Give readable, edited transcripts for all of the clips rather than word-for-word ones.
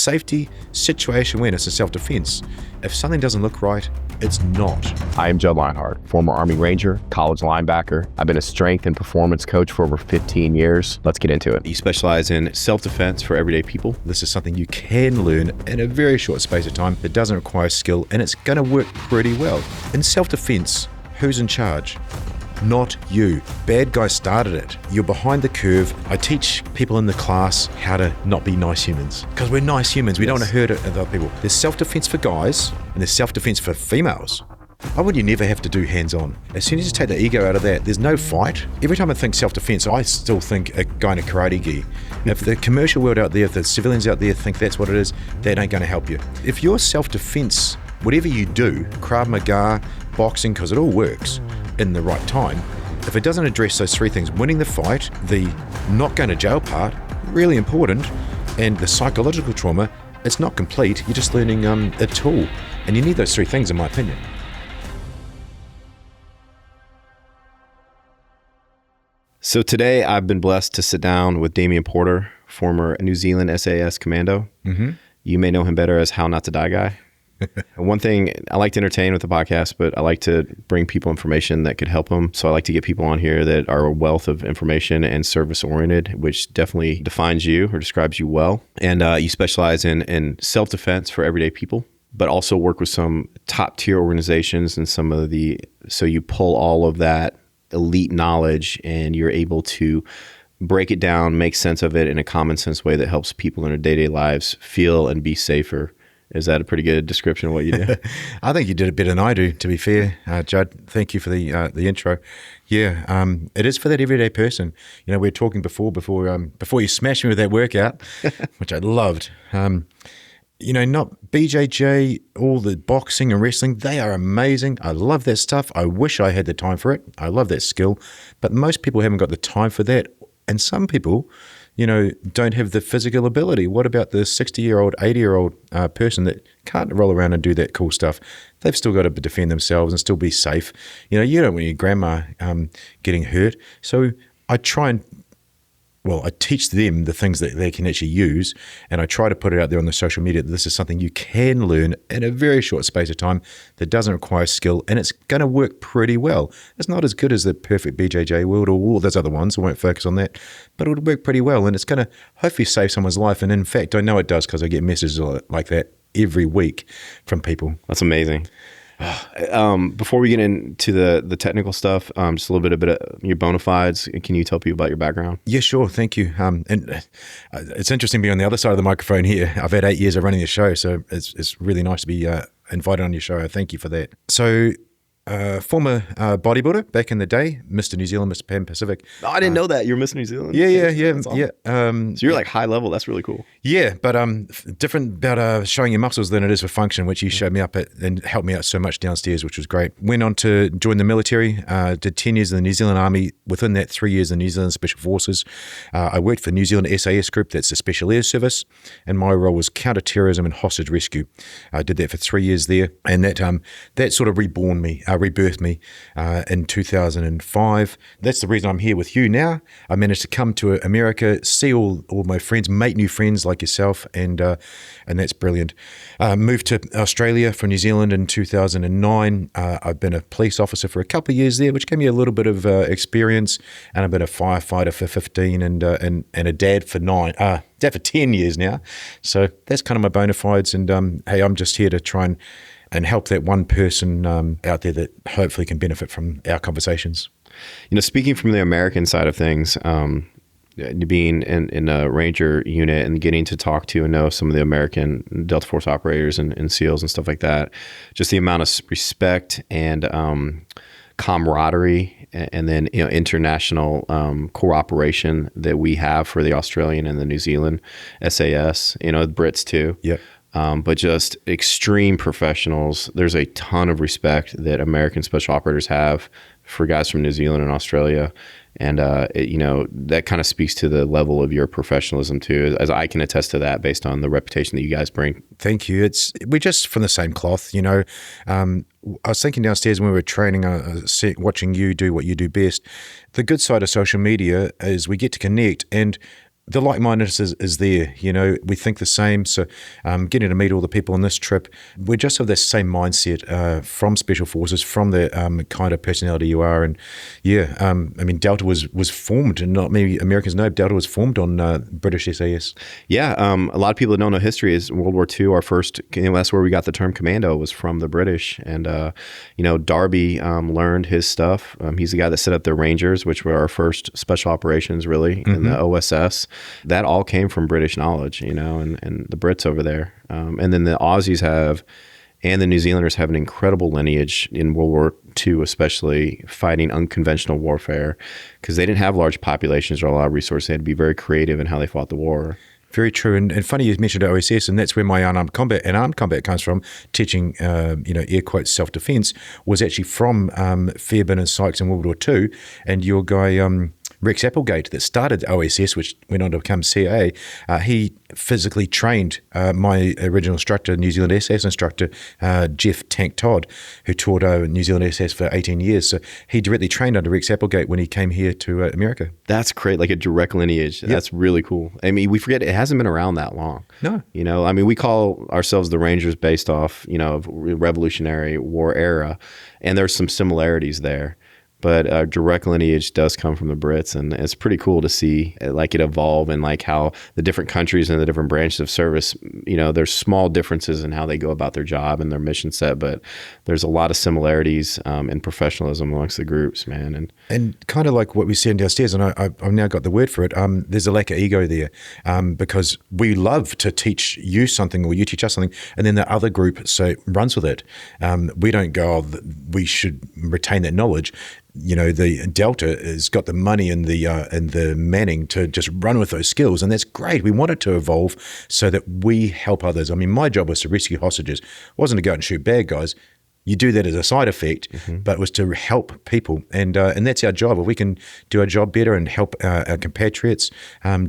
safety, situation awareness, and self-defense. If something doesn't look right, it's not. I am Judd Lienhard, former Army Ranger, college linebacker. I've been a strength and performance coach for over 15 years. Let's get into it. You specialize in self-defense for everyday people. This is something you can learn in a very short space of time that doesn't require skill, and it's going to work pretty well. In self-defense, who's in charge? Not you. Bad guy started it. You're behind the curve. I teach people in the class how to not be nice humans, because we're nice humans. We don't want to hurt other people. There's self-defense for guys and there's self-defense for females. Why would you never have to do hands-on? As soon as you take the ego out of that, there's no fight. Every time I think self-defense, I still think a guy in a karate gi. If the commercial world out there, if the civilians out there think that's what it is, that ain't going to help you. If your self-defense, whatever you do, Krav Maga, boxing, because it all works in the right time, if it doesn't address those three things, winning the fight, the not going to jail part, really important, and the psychological trauma, it's not complete. You're just learning a tool. And you need those three things, in my opinion. So today I've been blessed to sit down with Damian Porter, former New Zealand SAS commando. Mm-hmm. You may know him better as How Not to Die Guy. One thing, I like to entertain with the podcast, but I like to bring people information that could help them. So I like to get people on here that are a wealth of information and service-oriented, which definitely defines you or describes you well. And you specialize in self-defense for everyday people, but also work with some top-tier organizations and so you pull all of that elite knowledge and you're able to break it down, make sense of it in a common sense way that helps people in their day-to-day lives feel and be safer. Is that a pretty good description of what you do? I think you did it better than I do, to be fair. Judd, thank you for the intro. Yeah, it is for that everyday person. You know, we were talking before you smashed me with that workout, which I loved. Not BJJ, all the boxing and wrestling, they are amazing. I love that stuff. I wish I had the time for it. I love that skill. But most people haven't got the time for that. And some people, don't have the physical ability. What about the 60-year-old, 80-year-old person that can't roll around and do that cool stuff? They've still got to defend themselves and still be safe. You don't want your grandma getting hurt. So I teach them the things that they can actually use, and I try to put it out there on the social media that this is something you can learn in a very short space of time that doesn't require skill, and it's going to work pretty well. It's not as good as the perfect BJJ world or all those other ones. I won't focus on that, but it'll work pretty well, and it's going to hopefully save someone's life. And in fact, I know it does, because I get messages like that every week from people. That's amazing. Before we get into the technical stuff, just a little bit of your bona fides. Can you tell people about your background? Yeah, sure. Thank you. And it's interesting being on the other side of the microphone here. I've had 8 years of running the show, so it's really nice to be invited on your show. Thank you for that. So, former bodybuilder back in the day, Mr. New Zealand, Mr. Pan Pacific. Oh, I didn't know that. You're Mr. New Zealand? Yeah. Awesome. Yeah. So you're like high level. That's really cool. Yeah, but different about showing your muscles than it is for function, which you showed me up at and helped me out so much downstairs, which was great. Went on to join the military, did 10 years in the New Zealand Army. Within that, 3 years in the New Zealand Special Forces. I worked for New Zealand SAS group, that's the Special Air Service, and my role was counter-terrorism and hostage rescue. I did that for 3 years there, and that sort of rebirthed me in 2005. That's the reason I'm here with you now. I managed to come to America, see all my friends, make new friends like yourself, and that's brilliant. Moved to Australia from New Zealand in 2009. I've been a police officer for a couple of years there, which gave me a little bit of experience, and I've been a firefighter for 15 and a dad for 10 years now. So that's kind of my bona fides, and hey, I'm just here to try and help that one person out there that hopefully can benefit from our conversations. Speaking from the American side of things, being in a Ranger unit and getting to talk to and know some of the American Delta Force operators and SEALs and stuff like that, just the amount of respect and camaraderie and then international cooperation that we have for the Australian and the New Zealand SAS, the Brits too. Yeah. But just extreme professionals. There's a ton of respect that American special operators have for guys from New Zealand and Australia. And, that kind of speaks to the level of your professionalism too, as I can attest to that based on the reputation that you guys bring. Thank you. We're just from the same cloth, I was thinking downstairs when we were training, watching you do what you do best. The good side of social media is we get to connect, and the like-mindedness is there. You know, we think the same. So getting to meet all the people on this trip, we just have this same mindset from Special Forces, from the kind of personality you are. And yeah, I mean, Delta was formed, and not many Americans know, Delta was formed on British SAS. Yeah, a lot of people that don't know history is World War II, our first, that's where we got the term commando, was from the British. And, Darby learned his stuff. He's the guy that set up the Rangers, which were our first special operations, really, in the OSS. That all came from British knowledge, and the Brits over there. And then the Aussies and the New Zealanders have an incredible lineage in World War II, especially fighting unconventional warfare, because they didn't have large populations or a lot of resources. They had to be very creative in how they fought the war. Very true. And funny you mentioned OSS, and that's where my unarmed combat and armed combat comes from. Teaching, air quotes, self-defense was actually from Fairbairn and Sykes in World War II. And your guy, Rex Applegate, that started OSS, which went on to become CA, he physically trained my original instructor, New Zealand SAS instructor, Jeff Tank Todd, who taught New Zealand SAS for 18 years. So he directly trained under Rex Applegate when he came here to America. That's great, like a direct lineage. Yep. That's really cool. I mean, we forget it hasn't been around that long. No. We call ourselves the Rangers based off, of Revolutionary War era, and there's some similarities there. But direct lineage does come from the Brits, and it's pretty cool to see it evolve, and how the different countries and the different branches of service, there's small differences in how they go about their job and their mission set, but there's a lot of similarities in professionalism amongst the groups, man. And kind of like what we said downstairs, and I've now got the word for it, there's a lack of ego there, because we love to teach you something or you teach us something, and then the other group runs with it. We don't go, we should retain that knowledge. The Delta has got the money and the manning to just run with those skills, and that's great. We want it to evolve so that we help others. I mean, my job was to rescue hostages. It wasn't to go out and shoot bad guys. You do that as a side effect, but it was to help people, and that's our job. If we can do our job better and help our compatriots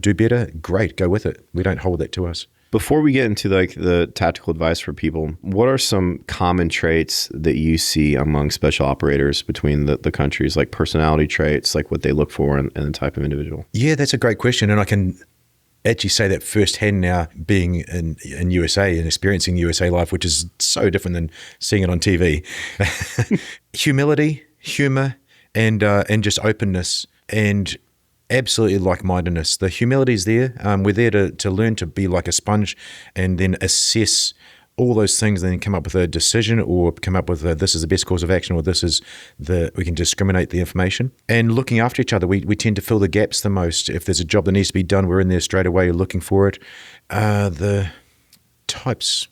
do better, great, go with it. We don't hold that to us. Before we get into the tactical advice for people, what are some common traits that you see among special operators between the countries, like personality traits, like what they look for in the type of individual? Yeah, that's a great question. And I can actually say that firsthand now, being in USA and experiencing USA life, which is so different than seeing it on TV. Humility, humor, and just openness, and absolutely like-mindedness. The humility is there. We're there to learn to be like a sponge, and then assess all those things, and then come up with a decision, or come up with this is the best course of action, or this is we can discriminate the information. And looking after each other, we tend to fill the gaps the most. If there's a job that needs to be done, we're in there straight away looking for it. The types,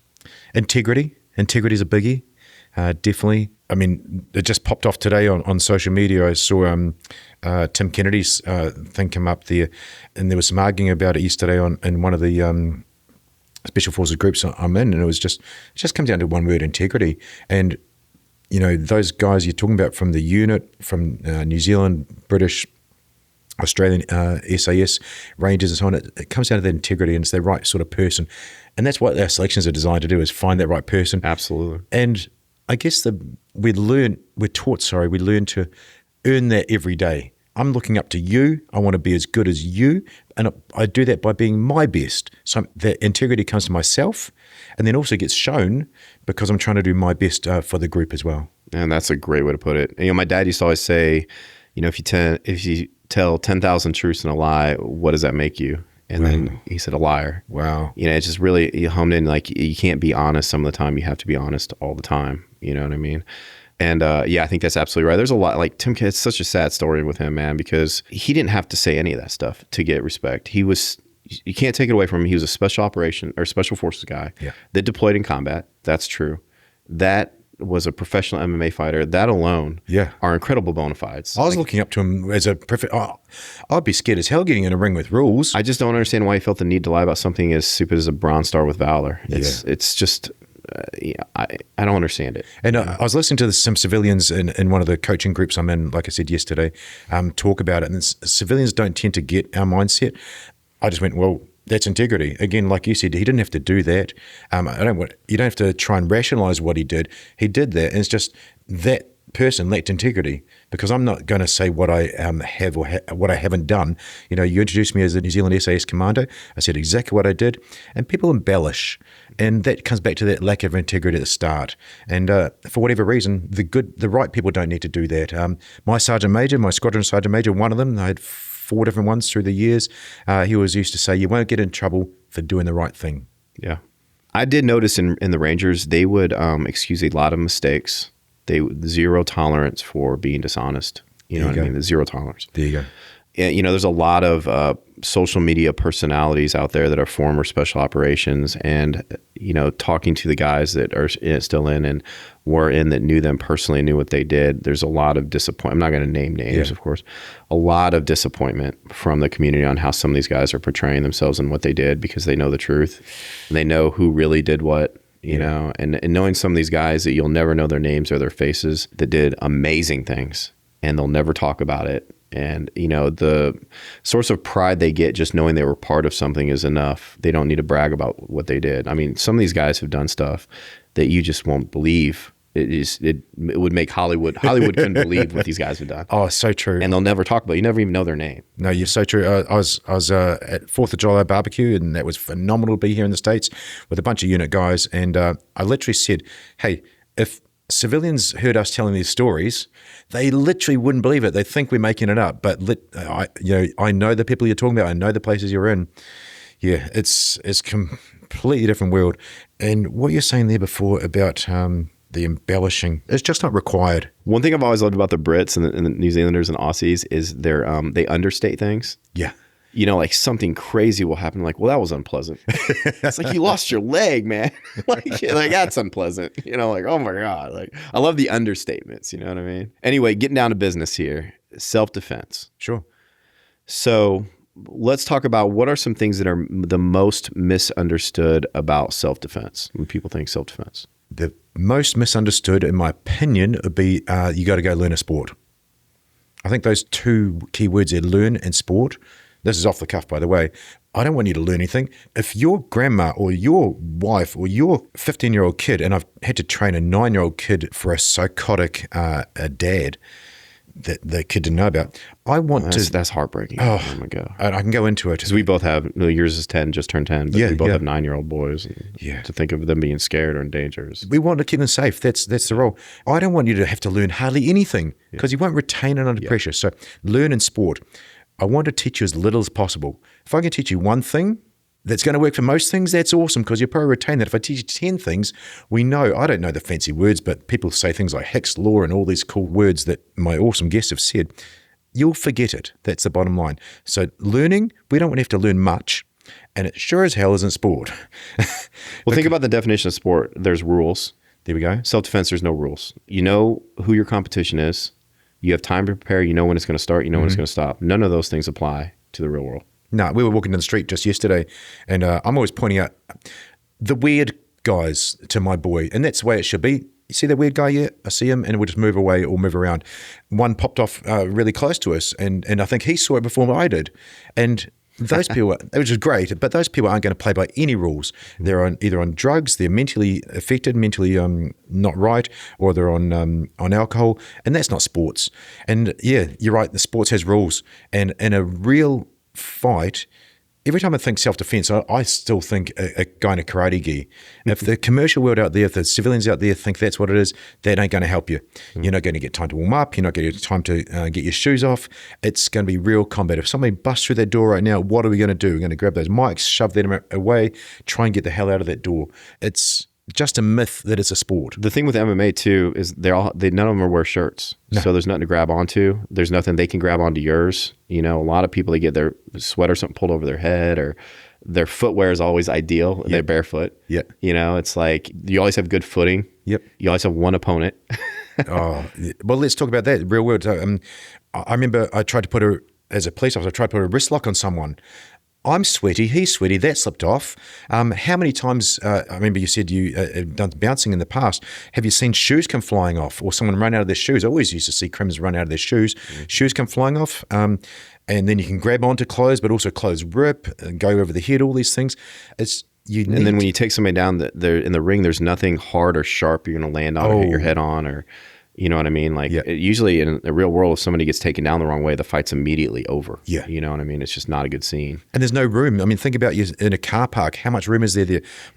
integrity is a biggie. Definitely. I mean, it just popped off today on social media. I saw Tim Kennedy's thing come up there, and there was some arguing about it yesterday in one of the Special Forces groups I'm in, and it just comes down to one word: integrity. And those guys you're talking about from the unit, from New Zealand, British, Australian, SAS, Rangers and so on, it comes down to that integrity, and it's the right sort of person. And that's what our selections are designed to do, is find that right person. Absolutely. And I guess we learn to earn that every day. I'm looking up to you. I want to be as good as you. And I do that by being my best. So the integrity comes to myself, and then also gets shown because I'm trying to do my best for the group as well. And that's a great way to put it. And, my dad used to always say, if you tell 10,000 truths and a lie, what does that make you? And then he said, a liar. Wow. It's just really honed in, you can't be honest some of the time. You have to be honest all the time. You know what I mean? And I think that's absolutely right. There's a lot, Tim, it's such a sad story with him, man, because he didn't have to say any of that stuff to get respect. You can't take it away from him. He was a special forces guy that deployed in combat. That's true. That was a professional MMA fighter. That alone are incredible bona fides. I was looking up to him as a perfect. I'd be scared as hell getting in a ring with rules. I just don't understand why he felt the need to lie about something as stupid as a Bronze Star with Valor. It's just. I don't understand it. And I was listening to some civilians in one of the coaching groups I'm in, like I said yesterday, talk about it. And civilians don't tend to get our mindset. I just went, well, that's integrity. Again, like you said, he didn't have to do that. You don't have to try and rationalize what he did. He did that. And it's just that person lacked integrity, because I'm not going to say what I have or what I haven't done. You know, you introduced me as a New Zealand SAS commando. I said exactly what I did, and people embellish, and that comes back to that lack of integrity at the start. And for whatever reason, the right people don't need to do that. My sergeant major, my squadron sergeant major, one of them, I had 4 different ones through the years. He always used to say, "You won't get in trouble for doing the right thing." Yeah. I did notice in the Rangers, they would excuse a lot of mistakes. They zero tolerance for being dishonest. You know what I mean? The zero tolerance. There you go. You know, there's a lot of social media personalities out there that are former special operations, and, you know, talking to the guys that are still in and were in, that knew them personally, knew what they did. There's a lot of disappointment. I'm not going to name names, of course. A lot of disappointment from the community on how some of these guys are portraying themselves and what they did, because they know the truth and they know who really did what. You know, and knowing some of these guys that you'll never know their names or their faces, that did amazing things, and they'll never talk about it. And, you know, the source of pride they get just knowing they were part of something is enough. They don't need to brag about what they did. I mean, some of these guys have done stuff that you just won't believe. It would make Hollywood couldn't believe what these guys have done. Oh, so true. And they'll never talk about it. You never even know their name. No, you're so true. I was at 4th of July barbecue, and that was phenomenal to be here in the States with a bunch of unit guys. And I literally said, hey, if civilians heard us telling these stories, they literally wouldn't believe it. They think we're making it up. But I know the people you're talking about. I know the places you're in. Yeah, it's completely different world. And what you're saying there before about the embellishing, it's just not required. One thing I've always loved about the Brits and the New Zealanders and Aussies is they understate things. Yeah. You know, like something crazy will happen. Like, well, that was unpleasant. It's like, you lost your leg, man. like that's unpleasant. You know, like, oh my God. Like, I love the understatements. You know what I mean? Anyway, getting down to business here. Self-defense. Sure. So let's talk about what are some things that are the most misunderstood about self-defense when people think self-defense. The most misunderstood, in my opinion, would be you got to go learn a sport. I think those 2 key words are learn and sport. This is off the cuff, by the way. I don't want you to learn anything. If your grandma or your wife or your 15-year-old kid, and I've had to train a 9-year-old kid for a psychotic a dad that the kid didn't know about. I want to. That's heartbreaking. Oh my God. I can go into it. Because we both have, yours is 10, just turned 10, but we both have 9-year-old boys. And to think of them being scared or in danger. We want to keep them safe. That's the role. I don't want you to have to learn hardly anything, because you won't retain it under pressure. So learn in sport. I want to teach you as little as possible. If I can teach you one thing that's going to work for most things, that's awesome, because you'll probably retain that. If I teach you 10 things, we know, I don't know the fancy words, but people say things like Hick's Law and all these cool words that my awesome guests have said. You'll forget it. That's the bottom line. So learning, we don't want to have to learn much, and it sure as hell isn't sport. Well, think about the definition of sport. There's rules. There we go. Self-defense, there's no rules. You know who your competition is. You have time to prepare. You know when it's going to start. You know when it's going to stop. None of those things apply to the real world. No, we were walking down the street just yesterday, and I'm always pointing out the weird guys to my boy, and that's the way it should be. You see that weird guy? Yeah, I see him, and we'll just move away or move around. One popped off really close to us, and I think he saw it before I did. And those people, which is great, but those people aren't going to play by any rules. They're either on drugs, they're mentally affected, mentally not right, or they're on alcohol, and that's not sports. And yeah, you're right, the sports has rules, and in a real fight, every time I think self-defense, I still think a guy in a karate gi. If the commercial world out there, if the civilians out there think that's what it is, that ain't going to help you. You're not going to get time to warm up. You're not going to get time to get your shoes off. It's going to be real combat. If somebody busts through that door right now, what are we going to do? We're going to grab those mics, shove them away, try and get the hell out of that door. It's just a myth that it's a sport. The thing with MMA too is none of them wear shirts. No. So there's nothing to grab onto. There's nothing they can grab onto yours. You know, a lot of people, they get their sweater something pulled over their head, or their footwear is always ideal. They're barefoot. Yeah. You know, it's like you always have good footing. Yep. You always have one opponent. Well, let's talk about that. Real world. I remember I tried to put as a police officer, I tried to put a wrist lock on someone. I'm sweaty, he's sweaty, that slipped off. How many times, I remember you said you have done bouncing in the past, have you seen shoes come flying off, or someone run out of their shoes? I always used to see crims run out of their shoes. Shoes come flying off, and then you can grab onto clothes, but also clothes rip and go over the head, all these things. And then when you take somebody down, in the ring, there's nothing hard or sharp you're going to land on or hit your head on, or You know what I mean? Like Yeah. usually in the real world, if somebody gets taken down the wrong way, the fight's immediately over. Yeah. You know what I mean? It's just not a good scene. And there's no room. I mean, think about you in a car park. How much room is there?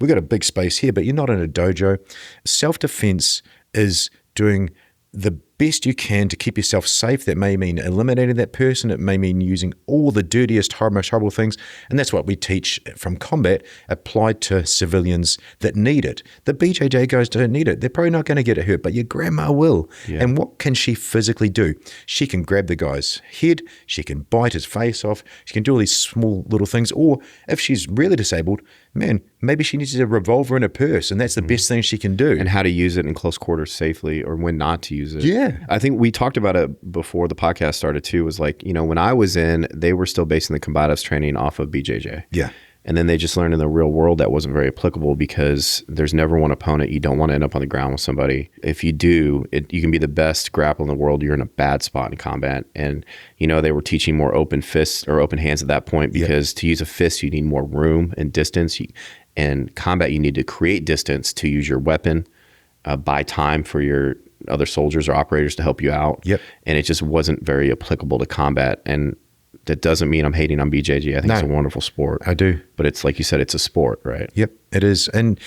We've got a big space here, but you're not in a dojo. Self-defense is doing the best you can to keep yourself safe. That may mean eliminating that person. It may mean using all the dirtiest, most horrible things. And that's what we teach from combat applied to civilians that need it. The BJJ guys don't need it. They're probably not going to get hurt, but your grandma will. Yeah. And what can she physically do? She can grab the guy's head. She can bite his face off. She can do all these small little things. Or if she's really disabled, man, maybe she needs a revolver in her purse, and that's the best thing she can do. And how to use it in close quarters safely, or when not to use it. Yeah. I think we talked about it before the podcast started too, was like, when I was in, they were still basing the combatives training off of BJJ. Yeah. And then they just learned in the real world that wasn't very applicable, because there's never one opponent. You don't want to end up on the ground with somebody. If you do, you can be the best grappler in the world. You're in a bad spot in combat. And, they were teaching more open fists or open hands at that point, because to use a fist, you need more room and distance. In combat, you need to create distance to use your weapon, buy time for your other soldiers or operators to help you out. Yep. And it just wasn't very applicable to combat. And that doesn't mean I'm hating on BJJ. I think it's a wonderful sport. I do. But it's like you said, it's a sport, right? Yep, it is. And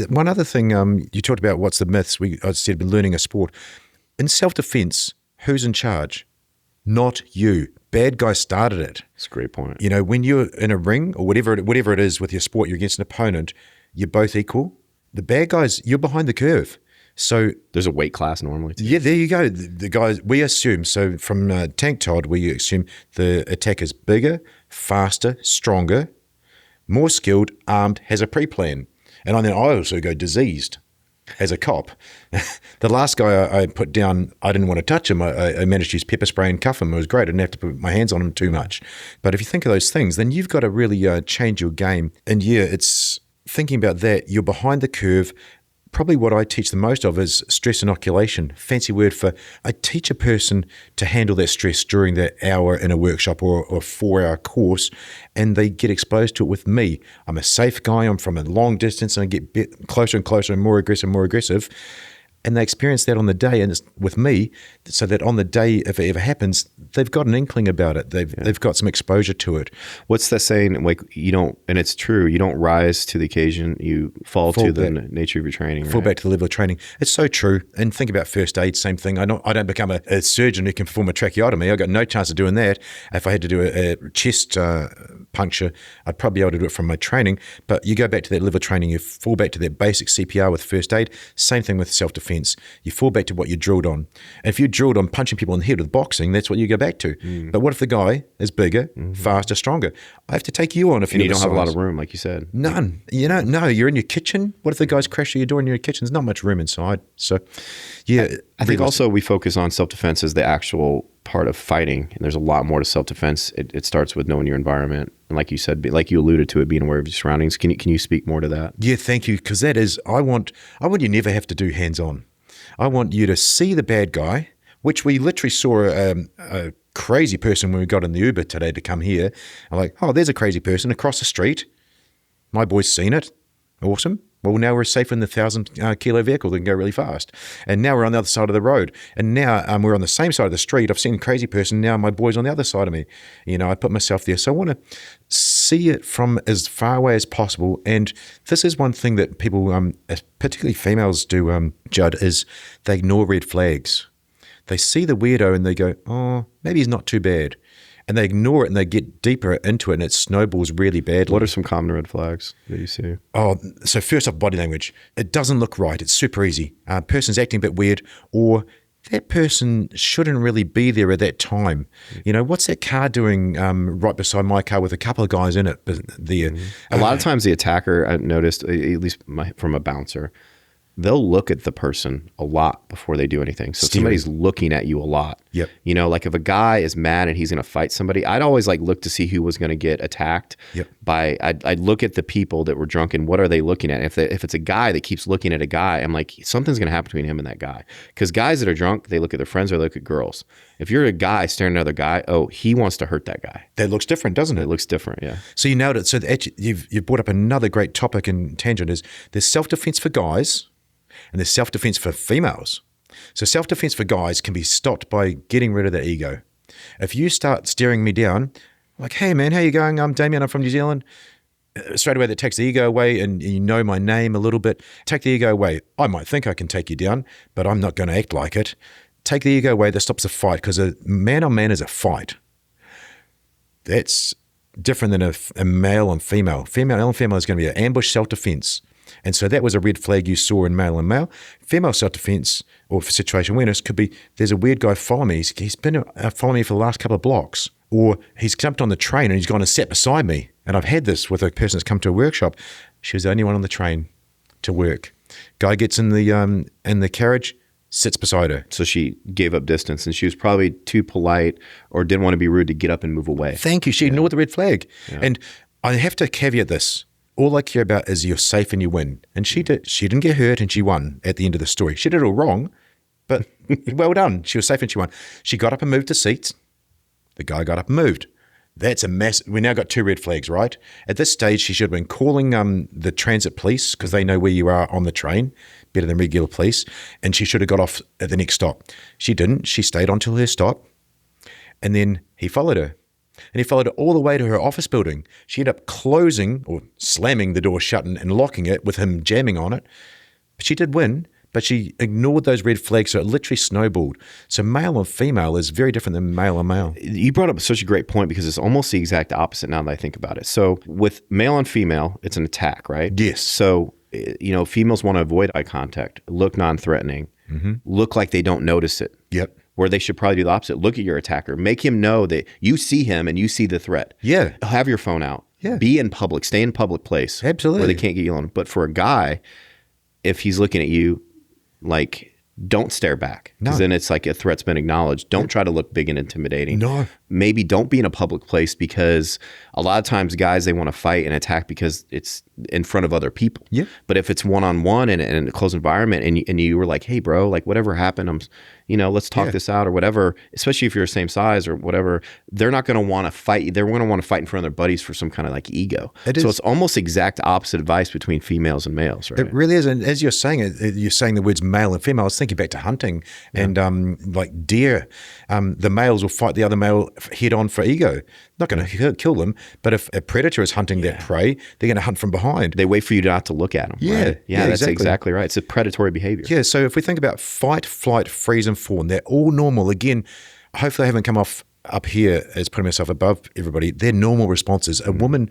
one other thing, you talked about what's the myths. I said learning a sport. In self-defense, who's in charge? Not you. Bad guy started it. That's a great point. When you're in a ring or whatever it is with your sport, you're against an opponent, you're both equal. The bad guys, you're behind the curve. So there's a weight class normally too. Yeah, there you go. The guys, we assume, so from Tank Todd, we assume the attacker's bigger, faster, stronger, more skilled, armed, has a pre-plan. And then I also go diseased as a cop. The last guy I put down, I didn't want to touch him. I managed to use pepper spray and cuff him. It was great. I didn't have to put my hands on him too much. But if you think of those things, then you've got to really change your game. And it's thinking about that. You're behind the curve. Probably what I teach the most of is stress inoculation. Fancy word for, I teach a person to handle that stress during that hour in a workshop or a 4-hour course, and they get exposed to it with me. I'm a safe guy. I'm from a long distance, and I get closer and closer and more aggressive. And they experience that on the day, and it's with me, so that on the day, if it ever happens, they've got an inkling about it. They've got some exposure to it. What's that saying? Like, you don't, and it's true, you don't rise to the occasion, you fall to the nature of your training. Fall back to the level of training. It's so true. And think about first aid, same thing. I don't become a surgeon who can perform a tracheotomy. I've got no chance of doing that. If I had to do a chest puncture, I'd probably be able to do it from my training. But you go back to that level of training, you fall back to that basic CPR with first aid. Same thing with self-defense. You fall back to what you drilled on. And if you drilled on punching people in the head with boxing, that's what you go back to. But what if the guy is bigger, faster, stronger? I have to take you on if you don't have a lot of room, like you said. None. No, you're in your kitchen. What if the guys crash through your door in your kitchen? There's not much room inside. So, yeah. I think also we focus on self-defense as the actual part of fighting. And there's a lot more to self-defense. It starts with knowing your environment. And like you said, like you alluded to it, being aware of your surroundings. Can you speak more to that? Yeah, thank you. Because that is, I want you never have to do hands-on. I want you to see the bad guy, which we literally saw a crazy person when we got in the Uber today to come here. I'm like, oh, there's a crazy person across the street. My boy's seen it. Awesome. Well, now we're safe in the 1,000-kilo vehicle that can go really fast. And now we're on the other side of the road. And now we're on the same side of the street. I've seen a crazy person. Now my boy's on the other side of me. I put myself there. So I want to see it from as far away as possible. And this is one thing that people, particularly females do, Judd, is they ignore red flags. They see the weirdo and they go, oh, maybe he's not too bad. And they ignore it and they get deeper into it and it snowballs really badly. What are some common red flags that you see? Oh, so first off, body language. It doesn't look right. It's super easy. Person's acting a bit weird, or that person shouldn't really be there at that time. What's that car doing right beside my car with a couple of guys in it there? A lot of times the attacker, I noticed, at least from a bouncer, they'll look at the person a lot before they do anything. So somebody's looking at you a lot. Yep. Like if a guy is mad and he's going to fight somebody, I'd always look to see who was going to get attacked. Yep. I'd look at the people that were drunk and what are they looking at? If it's a guy that keeps looking at a guy, I'm like, something's going to happen between him and that guy. Because guys that are drunk, they look at their friends or they look at girls. If you're a guy staring at another guy, oh, he wants to hurt that guy. That looks different, doesn't it? It looks different, yeah. So you nailed it. So actually, you've brought up another great topic and tangent is there's self-defense for guys, and there's self-defense for females. So self-defense for guys can be stopped by getting rid of that ego. If you start staring me down, like, hey man, how you going? I'm Damian, I'm from New Zealand. Straight away that takes the ego away, and you know my name a little bit. Take the ego away. I might think I can take you down, but I'm not going to act like it. Take the ego away, that stops a fight, because a man on man is a fight. That's different than a male and female. Male and female is going to be an ambush self-defense. And so that was a red flag you saw in male and male. Female self-defense or for situational awareness could be, there's a weird guy following me. He's been following me for the last couple of blocks. Or he's jumped on the train and he's gone and sat beside me. And I've had this with a person that's come to a workshop. She was the only one on the train to work. Guy gets in the carriage, sits beside her. So she gave up distance, and she was probably too polite or didn't want to be rude to get up and move away. Thank you. She ignored the red flag. Yeah. And I have to caveat this. All I care about is you're safe and you win. And she didn't get hurt and she won at the end of the story. She did it all wrong, but well done. She was safe and she won. She got up and moved to seats. The guy got up and moved. That's a mess. We now got 2 red flags, right? At this stage, she should have been calling the transit police because they know where you are on the train better than regular police. And she should have got off at the next stop. She didn't. She stayed on till her stop. And then he followed her. And he followed her all the way to her office building. She ended up closing or slamming the door shut and locking it with him jamming on it. But she did win. But she ignored those red flags, so it literally snowballed. So male and female is very different than male and male. You brought up such a great point because it's almost the exact opposite now that I think about it. So with male and female, it's an attack, right? Yes. So, females want to avoid eye contact, look non-threatening, look like they don't notice it. Yep. Where they should probably do the opposite. Look at your attacker. Make him know that you see him and you see the threat. Yeah. Have your phone out. Yeah. Be in public. Stay in public place. Absolutely. Where they can't get you alone. But for a guy, if he's looking at you, like, don't stare back, because then it's like a threat's been acknowledged. Don't try to look big and intimidating. No. Maybe don't be in a public place, because a lot of times guys, they want to fight and attack because it's in front of other people. Yeah. But if it's one-on-one and in a closed environment and you were like, hey bro, like whatever happened, let's talk this out or whatever, especially if you're the same size or whatever, they're not going to want to fight. They're going to want to fight in front of their buddies for some kind of like ego. So it's almost exact opposite advice between females and males, right? It really is. And as you're saying it, you're saying the words male and female. I was thinking back to hunting and like deer. The males will fight the other male head on for ego. Not going to kill them, but if a predator is hunting their prey, they're going to hunt from behind. They wait for you not to look at them. Yeah, right? Yeah, that's exactly right. It's a predatory behavior. Yeah, so if we think about fight, flight, freeze, and fawn, they're all normal. Again, hopefully I haven't come off up here as putting myself above everybody. They're normal responses. A woman,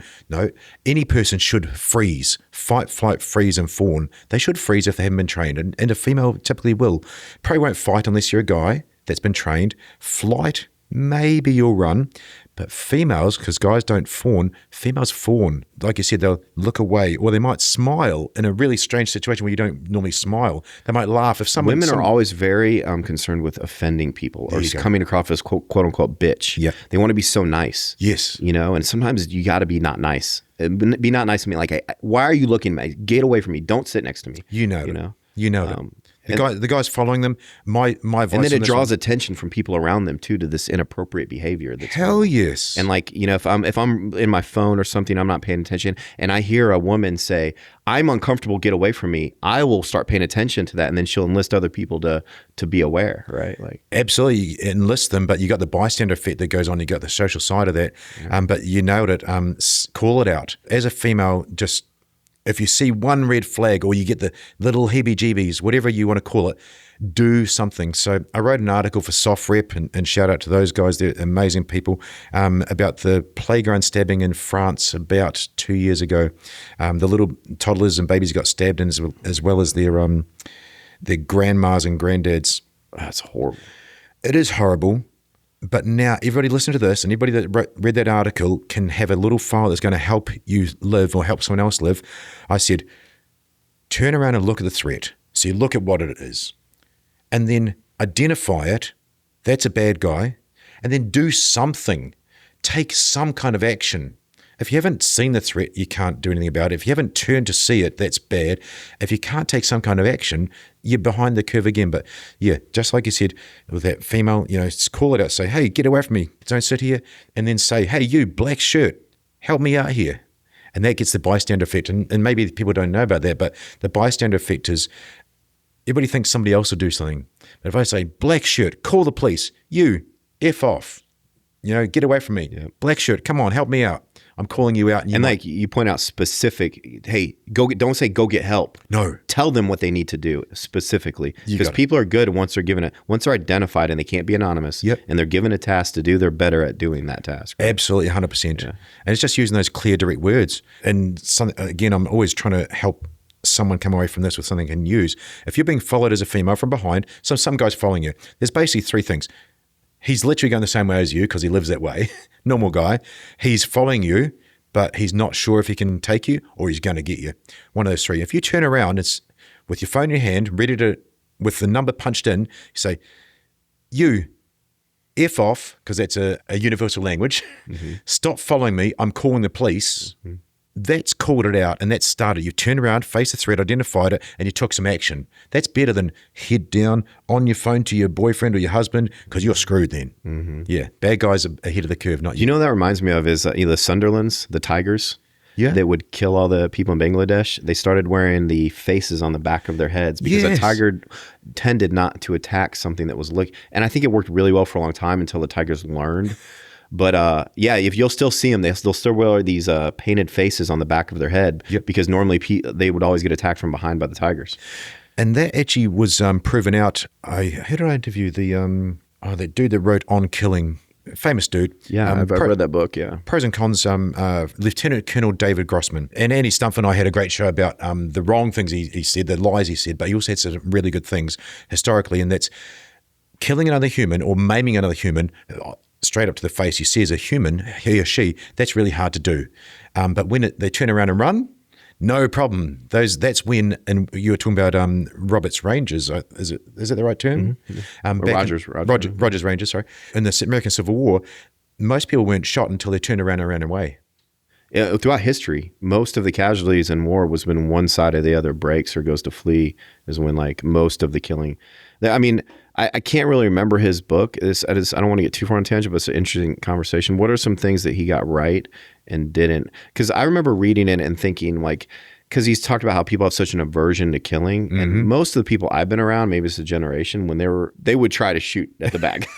any person should freeze. Fight, flight, freeze, and fawn. They should freeze if they haven't been trained, and a female typically will. Probably won't fight unless you're a guy that's been trained. Flight, maybe you'll run. But females, because guys don't fawn, females fawn. Like you said, they'll look away, or they might smile in a really strange situation where you don't normally smile. They might laugh. If someone, Women are always very concerned with offending people or just coming across as quote unquote bitch. Yeah. They want to be so nice. Yes. And sometimes you got to be not nice. Be not nice to me. Like, why are you looking at me? Get away from me. Don't sit next to me. You know them. The guy's following them. My advice, and then it draws attention from people around them too to this inappropriate behavior. Hell yes. And like, if I'm in my phone or something, I'm not paying attention, and I hear a woman say, "I'm uncomfortable, get away from me," I will start paying attention to that, and then she'll enlist other people to be aware, right? Like, absolutely, you enlist them, but you got the bystander effect that goes on. You got the social side of that, but you nailed it. Call it out as a female. Just if you see one red flag or you get the little heebie-jeebies, whatever you want to call it, do something. So I wrote an article for Soft Rep, and shout out to those guys. They're amazing people, about the playground stabbing in France about 2 years ago. The little toddlers and babies got stabbed in as well as their grandmas and granddads. That's horrible. It is horrible. But now everybody listen to this, and everybody that read that article can have a little file that's going to help you live or help someone else live. I said, turn around and look at the threat. So you look at what it is, and then identify it. That's a bad guy. And then do something. Take some kind of action. If you haven't seen the threat, you can't do anything about it. If you haven't turned to see it, that's bad. If you can't take some kind of action, you're behind the curve again. But yeah, just like you said with that female, just call it out. Say, hey, get away from me. Don't sit here. And then say, hey, you, black shirt, help me out here. And that gets the bystander effect. And maybe people don't know about that, but the bystander effect is everybody thinks somebody else will do something. But if I say, black shirt, call the police, you, F off, get away from me. Yeah. Black shirt, come on, help me out. I'm calling you out. And like you point out specific, hey, don't say go get help. No. Tell them what they need to do specifically. Because people are good once they're identified and they can't be anonymous. Yep. And they're given a task to do, they're better at doing that task. Right? Absolutely, 100%. Yeah. And it's just using those clear, direct words. And again, I'm always trying to help someone come away from this with something they can use. If you're being followed as a female from behind, so some guy's following you, there's basically three things. He's literally going the same way as you because he lives that way. Normal guy. He's following you, but he's not sure if he can take you or he's going to get you. One of those three. If you turn around, it's with your phone in your hand, ready to, with the number punched in, you say, you, F off, because that's a universal language. Mm-hmm. Stop following me. I'm calling the police. Mm-hmm. That's called it out and that started. You turned around, faced the threat, identified it, and you took some action. That's better than head down on your phone to your boyfriend or your husband because you're screwed then. Mm-hmm. Yeah, bad guys are ahead of the curve, not you. You know what that reminds me of is the Sunderlands, the tigers that would kill all the people in Bangladesh. They started wearing the faces on the back of their heads because a tiger tended not to attack something that was and I think it worked really well for a long time until the tigers learned. But if you'll still see them, they'll still wear these painted faces on the back of their head because normally they would always get attacked from behind by the tigers. And that actually was proven out. Who did I interview? The dude that wrote On Killing, famous dude. Yeah, I've read that book, yeah. Pros and Cons, Lieutenant Colonel David Grossman. And Andy Stumpf and I had a great show about the wrong things he said, the lies he said, but he also had some really good things historically, and that's killing another human or maiming another human straight up to the face, you see as a human, he or she, that's really hard to do. But when they turn around and run, no problem. That's when, and you were talking about Robert's Rangers, is it the right term? Mm-hmm. Rogers Rangers, sorry. In the American Civil War, most people weren't shot until they turned around and ran away. Yeah, throughout history, most of the casualties in war was when one side or the other breaks or goes to flee is when like most of the killing. I mean, I can't really remember his book. I don't want to get too far on tangent, but it's an interesting conversation. What are some things that he got right and didn't? Because I remember reading it and thinking like, because he's talked about how people have such an aversion to killing, mm-hmm. and most of the people I've been around, maybe it's a generation, when they would try to shoot at the back,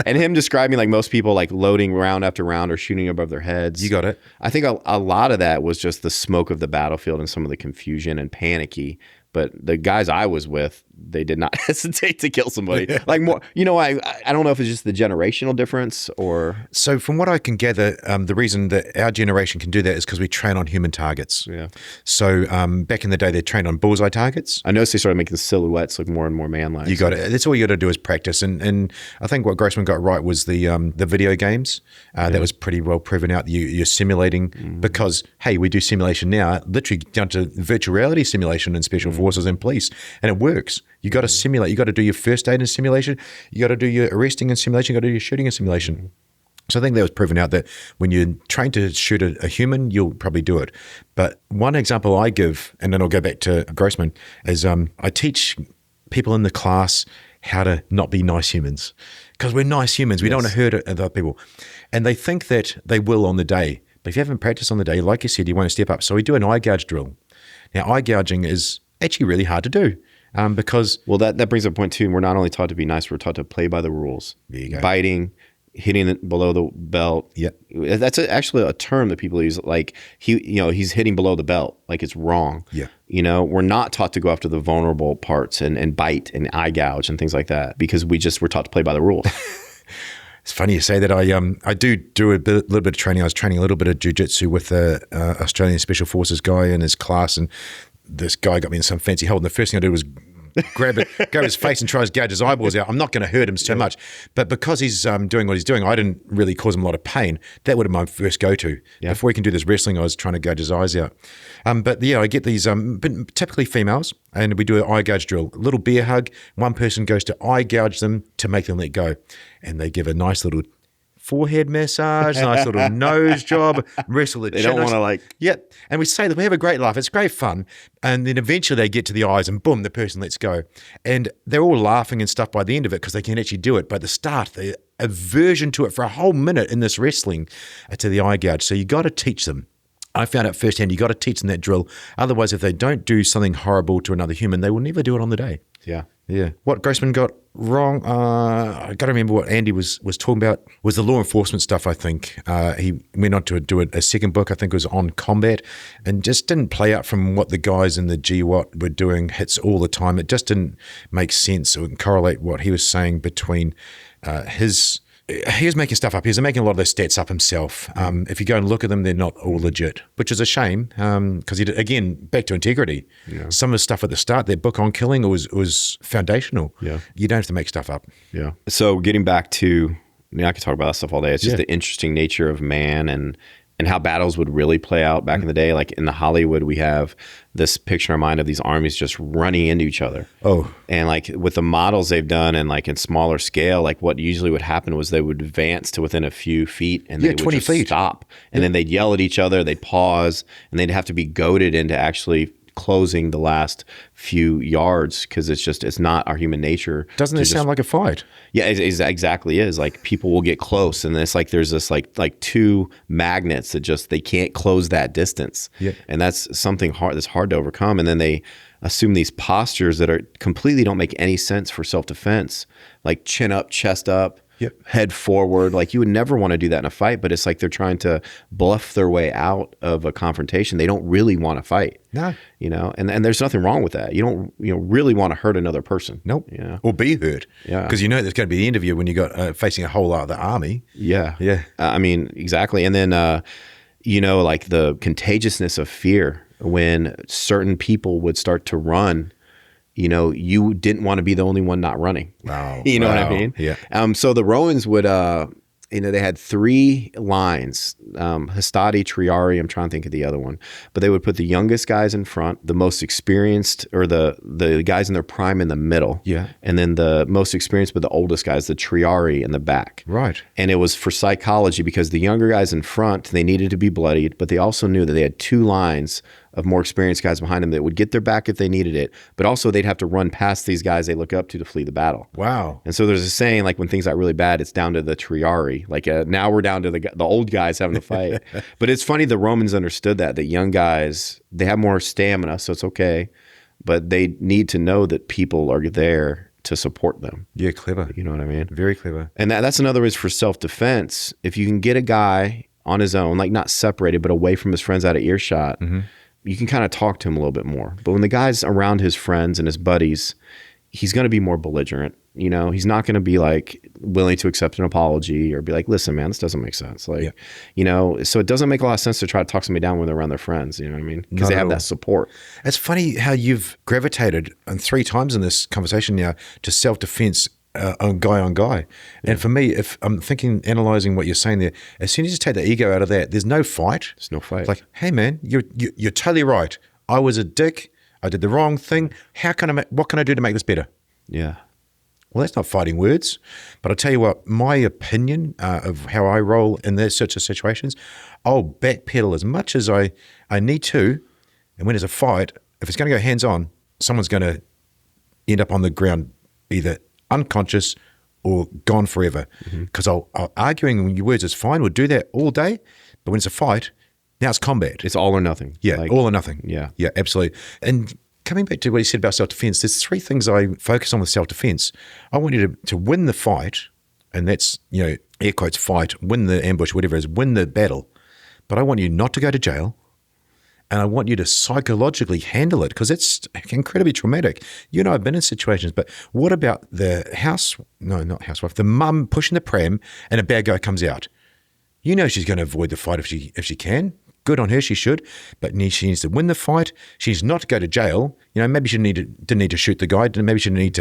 and him describing like most people like loading round after round or shooting above their heads. You got it. I think a lot of that was just the smoke of the battlefield and some of the confusion and panicky. But the guys I was with, they did not hesitate to kill somebody. Like more, I don't know if it's just the generational difference or. So from what I can gather, the reason that our generation can do that is because we train on human targets. Yeah. So back in the day, they trained on bullseye targets. I noticed they started making the silhouettes look more and more man-like. You got it. That's all you got to do is practice. And I think what Grossman got right was the video games. That was pretty well proven out. You're simulating because, hey, we do simulation now, literally down to virtual reality simulation and special forces and police, and it works. You got to simulate. You got to do your first aid in simulation. You got to do your arresting in simulation. You got to do your shooting in simulation. So I think that was proven out that when you're trained to shoot a human, you'll probably do it. But one example I give, and then I'll go back to Grossman, is I teach people in the class how to not be nice humans, because we're nice humans. We don't want to hurt other people, and they think that they will on the day. But if you haven't practiced on the day, like you said, you want to step up. So we do an eye gouge drill. Now, eye gouging is actually really hard to do because... Well, that brings up a point too. We're not only taught to be nice, we're taught to play by the rules. There you go. Biting, hitting it below the belt. Yeah. That's actually a term that people use. Like he's hitting below the belt. Like it's wrong. Yeah. We're not taught to go after the vulnerable parts and bite and eye gouge and things like that because we're taught to play by the rules. It's funny you say that. I do a little bit of training. I was training a little bit of jiu-jitsu with the Australian Special Forces guy in his class, and this guy got me in some fancy hold, and the first thing I did was grab his face and try to gouge his eyeballs out. I'm not going to hurt him so much, but because he's doing what he's doing, I didn't really cause him a lot of pain. That would have been my first go-to. Yeah. Before he can do this wrestling, I was trying to gouge his eyes out. But yeah, I get these typically females, and we do an eye gouge drill. A little bear hug. One person goes to eye gouge them to make them let go, and they give a nice little forehead massage, nice little nose job, wrestle the chin. They don't want to like... Yep. And we say that we have a great laugh. It's great fun. And then eventually they get to the eyes and boom, the person lets go. And they're all laughing and stuff by the end of it because they can actually do it. But at the start, the aversion to it for a whole minute in this wrestling to the eye gouge. So you got to teach them. I found out firsthand, you got to teach them that drill. Otherwise, if they don't do something horrible to another human, they will never do it on the day. Yeah. Yeah. What Grossman got wrong, I got to remember what Andy was talking about, was the law enforcement stuff, I think. He went on to do a second book, I think it was on combat, and just didn't play out from what the guys in the GWAT were doing hits all the time. It just didn't make sense or correlate what he was saying between he was making stuff up. He was making a lot of those stats up himself. If you go and look at them, they're not all legit, which is a shame because again, back to integrity. Yeah. Some of the stuff at the start, their book on killing was foundational. Yeah. You don't have to make stuff up. Yeah. So getting back to, I could talk about that stuff all day. It's just the interesting nature of man and how battles would really play out back in the day. Like in the Hollywood, we have this picture in our mind of these armies just running into each other. Oh. And like with the models they've done and like in smaller scale, like what usually would happen was they would advance to within a few feet and they would 20 just feet. stop. And then they'd yell at each other, they'd pause, and they'd have to be goaded into actually closing the last few yards because it's not our human nature. Doesn't it sound like a fight? Yeah, it exactly is. Like people will get close and it's like there's this like two magnets that just they can't close that distance. Yeah. And that's something that's hard to overcome. And then they assume these postures that are completely don't make any sense for self-defense, like chin up, chest up. Yep. Head forward. Like you would never want to do that in a fight, but it's like they're trying to bluff their way out of a confrontation. They don't really want to fight. No. And there's nothing wrong with that. You don't really want to hurt another person. Nope. Or be hurt. Yeah. Because there's going to be the end of you when you got facing a whole other army. Yeah. Yeah. I mean, exactly. And then, like the contagiousness of fear when certain people would start to run. You didn't want to be the only one not running. Wow. You know what I mean? Yeah. So the Romans would, they had 3 lines, Hastati, Triari, I'm trying to think of the other one, but they would put the youngest guys in front, the most experienced, or the guys in their prime in the middle. Yeah. And then the most experienced, but the oldest guys, the Triari in the back. Right. And it was for psychology because the younger guys in front, they needed to be bloodied, but they also knew that they had 2 lines of more experienced guys behind them that would get their back if they needed it, but also they'd have to run past these guys they look up to flee the battle. Wow. And so there's a saying, like when things got really bad, it's down to the Triari. Like now we're down to the old guys having to fight. But it's funny, the Romans understood that young guys, they have more stamina, so it's okay, but they need to know that people are there to support them. Yeah, clever. You know what I mean? Very clever. And that's another reason for self-defense. If you can get a guy on his own, like not separated, but away from his friends out of earshot, you can kind of talk to him a little bit more. But when the guy's around his friends and his buddies, he's going to be more belligerent. He's not going to be like willing to accept an apology or be like, listen, man, this doesn't make sense. Like, so it doesn't make a lot of sense to try to talk somebody down when they're around their friends. You know what I mean? Because they have that support. It's funny how you've gravitated 3 times in this conversation now to self-defense on guy. Yeah. And for me, if I'm analyzing what you're saying there, as soon as you take the ego out of that, there's no fight. There's no fight. It's like, hey man, you're totally right. I was a dick. I did the wrong thing. What can I do to make this better? Yeah. Well, that's not fighting words. But I'll tell you what, my opinion of how I roll in those sorts of situations, I'll backpedal as much as I need to. And when there's a fight, if it's going to go hands-on, someone's going to end up on the ground either unconscious or gone forever. Because arguing with your words is fine. We'll do that all day. But when it's a fight, now it's combat. It's all or nothing. Yeah, all or nothing. Yeah. Yeah, absolutely. And coming back to what you said about self-defense, there's 3 things I focus on with self-defense. I want you to win the fight, and that's, air quotes fight, win the ambush, whatever it is, win the battle. But I want you not to go to jail, and I want you to psychologically handle it because it's incredibly traumatic. You and I have been in situations, but what about the the mum pushing the pram and a bad guy comes out? She's going to avoid the fight if she can. Good on her, she should. But she needs to win the fight. She needs not to go to jail. Maybe she didn't need to shoot the guy. Maybe she didn't need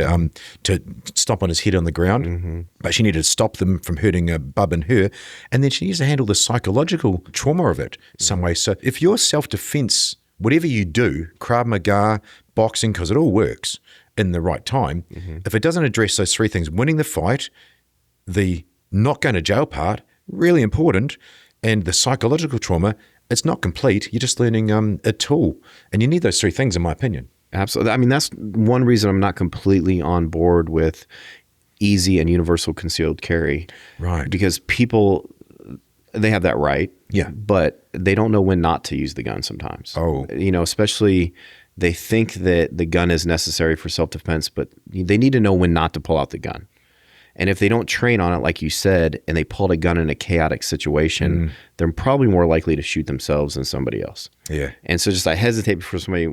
to stomp on his head on the ground. But she needed to stop them from hurting Bub and her. And then she needs to handle the psychological trauma of it some way. So if your self-defense, whatever you do, Krav Maga, boxing, because it all works in the right time, if it doesn't address those 3 things, winning the fight, the not going to jail part, really important, and the psychological trauma, it's not complete. You're just learning a tool. And you need those 3 things, in my opinion. Absolutely. I mean, that's one reason I'm not completely on board with easy and universal concealed carry. Right. Because people, they have that right. Yeah. But they don't know when not to use the gun sometimes. Oh. Especially they think that the gun is necessary for self-defense, but they need to know when not to pull out the gun. And if they don't train on it, like you said, and they pull a gun in a chaotic situation, they're probably more likely to shoot themselves than somebody else. Yeah. And so just I hesitate before somebody,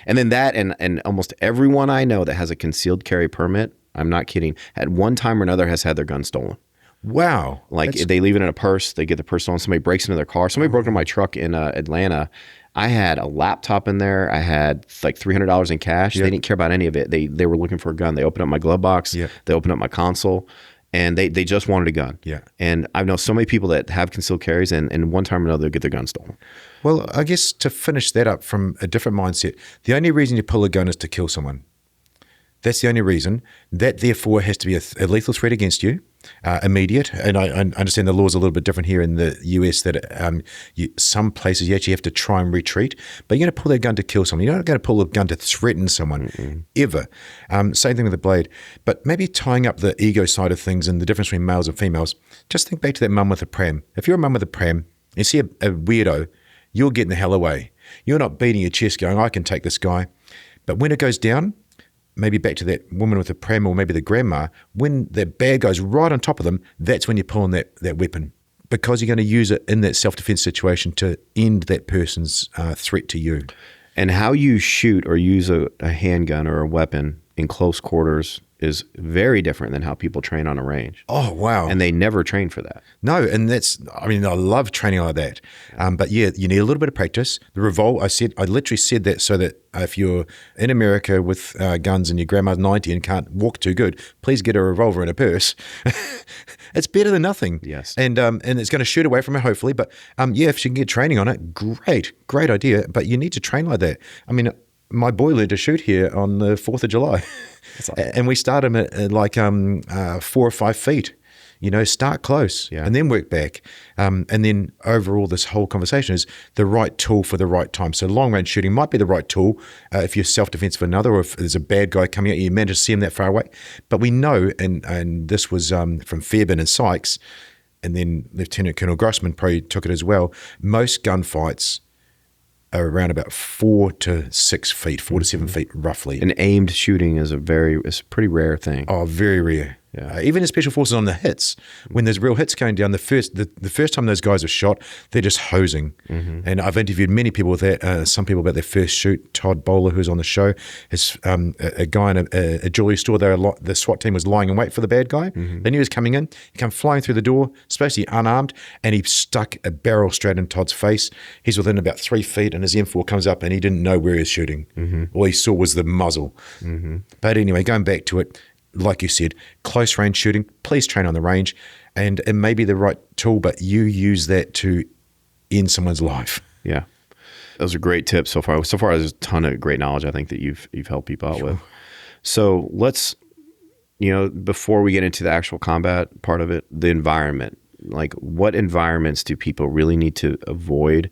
and then that and almost everyone I know that has a concealed carry permit, I'm not kidding, at one time or another has had their gun stolen. Wow. Like they leave it in a purse, they get the purse stolen, somebody breaks into their car. Somebody broke into my truck in Atlanta. I had a laptop in there. I had like $300 in cash. They didn't care about any of it. They were looking for a gun. They opened up my glove box. They opened up my console, and they just wanted a gun. Yeah. And I know so many people that have concealed carries, and one time or another, they get their gun stolen. Well, I guess to finish that up from a different mindset, the only reason you pull a gun is to kill someone. That's the only reason. That therefore has to be a lethal threat against you, immediate. And I understand the law is a little bit different here in the US that some places you actually have to try and retreat, but you're going to pull that gun to kill someone. You're not going to pull a gun to threaten someone, ever. Same thing with the blade. But maybe tying up the ego side of things and the difference between males and females, just think back to that mum with a pram. If you're a mum with a pram and see a weirdo, you're getting the hell away. You're not beating your chest going, I can take this guy. But when it goes down, maybe back to that woman with the pram or maybe the grandma, when that bad guy's right on top of them, that's when you're pulling that weapon, because you're going to use it in that self-defense situation to end that person's threat to you. And how you shoot or use a handgun or a weapon in close quarters is very different than how people train on a range. Oh, wow. And they never train for that. No, and I love training like that. But yeah, you need a little bit of practice. The revolver, I literally said that so that if you're in America with guns and your grandma's 90 and can't walk too good, please get a revolver in a purse. It's better than nothing. Yes. And it's going to shoot away from her, hopefully. But if she can get training on it, great idea. But you need to train like that. I mean, my boy learned to shoot here on the 4th of July. Awesome. And we start him at like 4 or 5 feet. Start close and then work back. And then overall, this whole conversation is the right tool for the right time. So long range shooting might be the right tool if you're self-defense for another, or if there's a bad guy coming at you, you manage to see him that far away. But we know, and this was from Fairbairn and Sykes, and then Lieutenant Colonel Grossman probably took it as well, most gunfights are around about 4 to 6 feet, 4 to 7 feet roughly. And aimed shooting is a pretty rare thing. Oh, very rare. Yeah. Even in special forces on the hits, when there's real hits going down, the first time those guys are shot, they're just hosing. And I've interviewed many people with that. Some people about their first shoot. Todd Bowler, who's on the show, is a guy in a jewelry store. The SWAT team was lying in wait for the bad guy. They knew he was coming in. He came flying through the door, supposed to be unarmed, and he stuck a barrel straight in Todd's face. He's within about 3 feet, and his M4 comes up, and he didn't know where he was shooting. All he saw was the muzzle. But anyway, going back to it, like you said, close range shooting, please train on the range, and it may be the right tool, but you use that to end someone's life. Yeah. Those are great tips so far. So far, there's a ton of great knowledge I think that you've helped people out with. So let's, before we get into the actual combat part of it, the environment. Like, what environments do people really need to avoid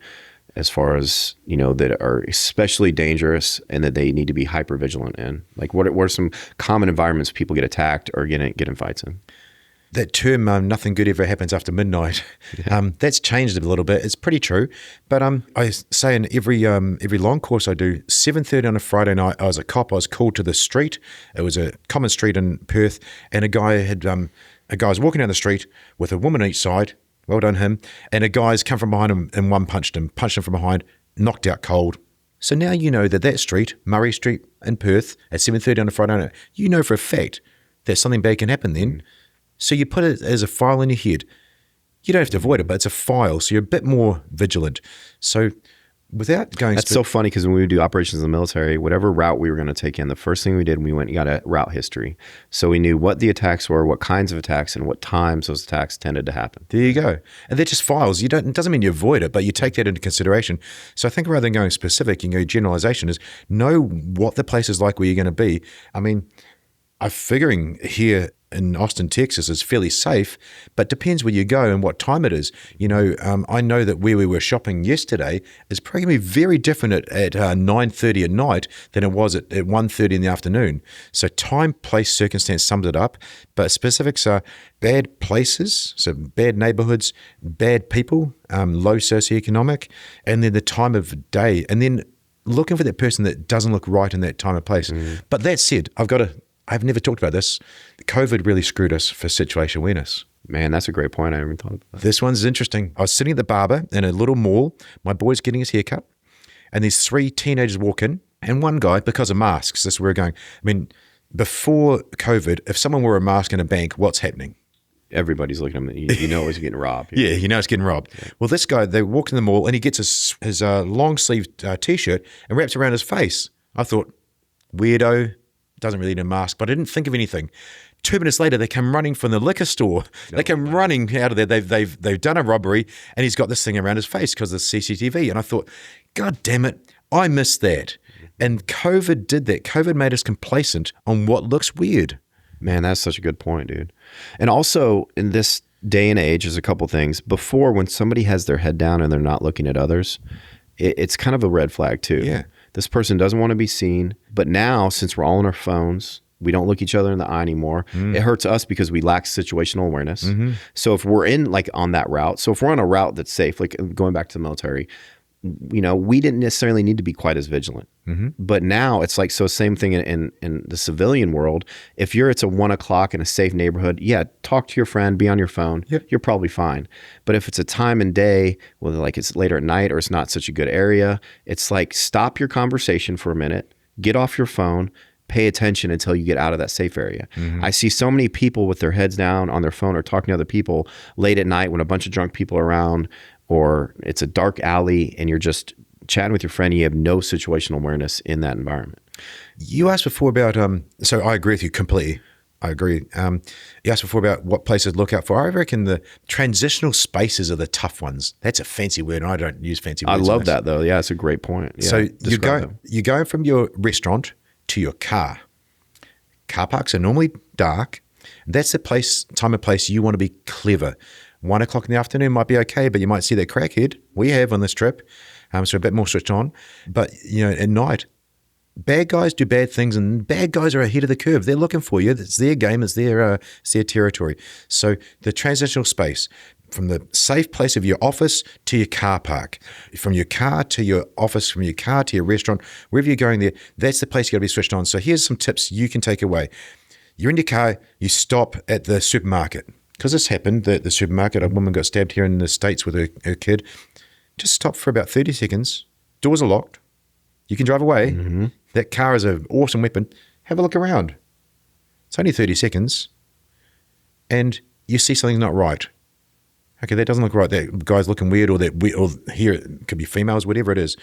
as far as, that are especially dangerous and that they need to be hyper vigilant in? Like, what are some common environments people get attacked or get in fights in? That term, nothing good ever happens after midnight, that's changed a little bit. It's pretty true. But I say in every long course I do, 7:30 on a Friday night, I was a cop. I was called to the street. It was a common street in Perth, and a guy was walking down the street with a woman on each side. Well done him. And a guy's come from behind him and one punched him from behind, knocked out cold. So now you know that street, Murray Street in Perth, at 7:30 on a Friday night, you know for a fact that something bad can happen then. So you put it as a file in your head. You don't have to avoid it, but it's a file, so you're a bit more vigilant. So without going... That's so funny, because when we would do operations in the military, whatever route we were going to take in, the first thing we did, we went and got a route history. So we knew what the attacks were, what kinds of attacks, and what times those attacks tended to happen. There you go. And they're just files. It doesn't mean you avoid it, but you take that into consideration. So I think rather than going specific, generalization is know what the place is like where you're going to be. I mean, I'm figuring here in Austin, Texas is fairly safe, but depends where you go and what time it is. I know that where we were shopping yesterday is probably going to be very different at 9:30 at night than it was at 1:30 in the afternoon. So time, place, circumstance sums it up, but specifics are bad places, so bad neighborhoods, bad people, low socioeconomic, and then the time of day, and then looking for that person that doesn't look right in that time and place. But that said, I've never talked about this. COVID really screwed us for situational awareness. Man, that's a great point. I never thought about that. This one's interesting. I was sitting at the barber in a little mall. My boy's getting his haircut, and these 3 teenagers walk in, and one guy, because of masks, this is where we're going. I mean, before COVID, if someone wore a mask in a bank, what's happening? Everybody's looking at him. You know he's getting robbed. Yeah, it's getting robbed. Yeah. Well, this guy, they walk in the mall, and he gets his long-sleeved T-shirt and wraps around his face. I thought, weirdo, doesn't really need a mask, but I didn't think of anything. 2 minutes later, they come running from the liquor store. They come running out of there. They've done a robbery, and he's got this thing around his face because of the CCTV. And I thought, God damn it, I missed that. And COVID did that. COVID made us complacent on what looks weird. Man, that's such a good point, dude. And also, in this day and age, there's a couple things. Before, when somebody has their head down and they're not looking at others, it's kind of a red flag too. Yeah. This person doesn't want to be seen. But now, since we're all on our phones, we don't look each other in the eye anymore. It hurts us because we lack situational awareness. So if we're on that route, so if we're on a route that's safe, like going back to the military, we didn't necessarily need to be quite as vigilant. But now it's like, so same thing in the civilian world. If it's a 1 o'clock in a safe neighborhood, talk to your friend, be on your phone. Yep. You're probably fine. But if it's a time and day, whether like it's later at night or it's not such a good area, it's like, stop your conversation for a minute, get off your phone, pay attention until you get out of that safe area. I see so many people with their heads down on their phone or talking to other people late at night when a bunch of drunk people are around, or it's a dark alley and you're just chatting with your friend and you have no situational awareness in that environment. You asked before about, so I agree with you completely. I agree. You asked before about what places to look out for. I reckon the transitional spaces are the tough ones. That's a fancy word, and I don't use fancy words. I love that though. Yeah, it's a great point. Yeah, so you're going from your restaurant to your car. Car parks are normally dark. That's the time and place you want to be clever. 1 o'clock in the afternoon might be okay, but you might see that crackhead we have on this trip. So a bit more switched on. But, at night, bad guys do bad things, and bad guys are ahead of the curve. They're looking for you. It's their game. It's their territory. So the transitional space, from the safe place of your office to your car park, from your car to your office, from your car to your restaurant, wherever you're going there, that's the place you got to be switched on. So here's some tips you can take away. You're in your car, you stop at the supermarket. Because this happened at the supermarket. A woman got stabbed here in the States with her kid. Just stop for about 30 seconds. Doors are locked. You can drive away. That car is an awesome weapon. Have a look around. It's only 30 seconds. And you see something's not right. Okay, that doesn't look right. That guy's looking weird, or here it could be females, whatever it is.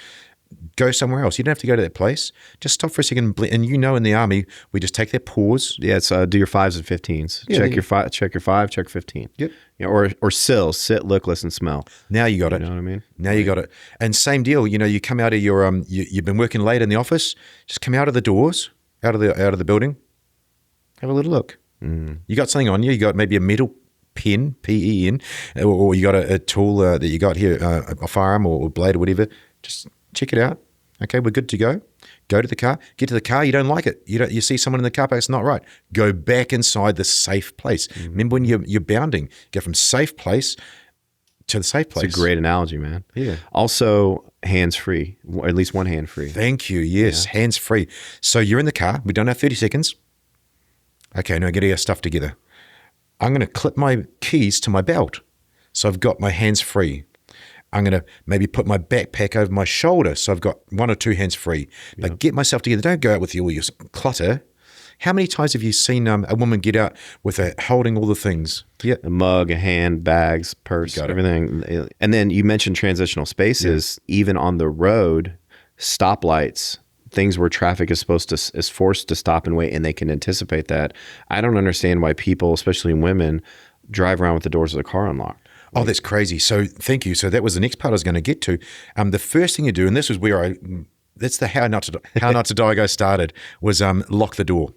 Go somewhere else. You don't have to go to that place. Just stop for a second. And in the Army, we just take that pause. Yeah, it's do your 5s and 15s. Yeah, check your 5, check 15. Yep. Or sit, look, listen, smell. Now you got it. You know what I mean? Now you got it. And same deal. You come out of your you've been working late in the office. Just come out of the doors, out of the building. Have a little look. You got something on you. You got maybe a metal pen, PEN, or you got a tool that you got here, a firearm or blade or whatever. Just check it out. Okay, we're good to go. Go to the car. Get to the car. You don't like it. You see someone in the car park. It's not right. Go back inside the safe place. Remember when you're bounding, go from safe place to the safe place. It's a great analogy, man. Yeah. Also, hands-free, or at least one hand-free. Thank you. Yes, hands-free. So you're in the car. We don't have 30 seconds. Okay, now get our stuff together. I'm going to clip my keys to my belt. So I've got my hands free. I'm going to maybe put my backpack over my shoulder so I've got 1 or 2 hands free. But get myself together. Don't go out with all your clutter. How many times have you seen a woman get out with holding all the things? Yeah, a mug, a hand, bags, purse, everything. And then you mentioned transitional spaces. Yeah. Even on the road, stoplights, things where traffic is forced to stop and wait, and they can anticipate that. I don't understand why people, especially women, drive around with the doors of the car unlocked. Oh, that's crazy. So thank you. So that was the next part I was going to get to. The first thing you do, and this was where that's the how not to die guy started, was lock the door.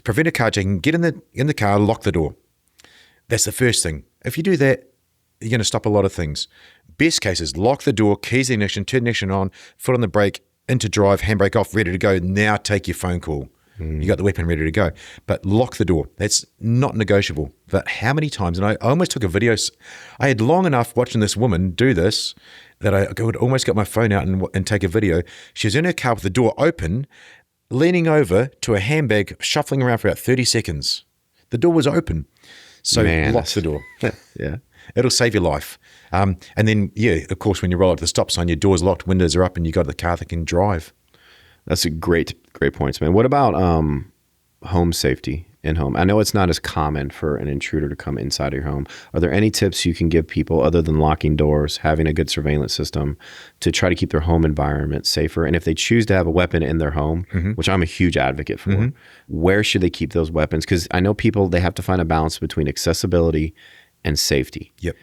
Prevent a carjacking. Get in the car, lock the door. That's the first thing. If you do that, you're going to stop a lot of things. Best case is lock the door, keys the ignition, turn the ignition on, foot on the brake, into drive, handbrake off, ready to go. Now take your phone call. You got the weapon ready to go. But lock the door. That's not negotiable. But how many times, and I almost took a video, I had long enough watching this woman do this that I would almost get my phone out and take a video. She was in her car with the door open, leaning over to a handbag, shuffling around for about 30 seconds. The door was open. So lock the door. Yeah. It'll save your life. And then, of course, when you roll up the stop sign, your door's locked, windows are up, and you got the car that can drive. That's a great points, man. What about home safety in home? I know it's not as common for an intruder to come inside of your home. Are there any tips you can give people other than locking doors, having a good surveillance system to try to keep their home environment safer? And if they choose to have a weapon in their home, which I'm a huge advocate for, where should they keep those weapons? Because I know people, they have to find a balance between accessibility and safety. Yep.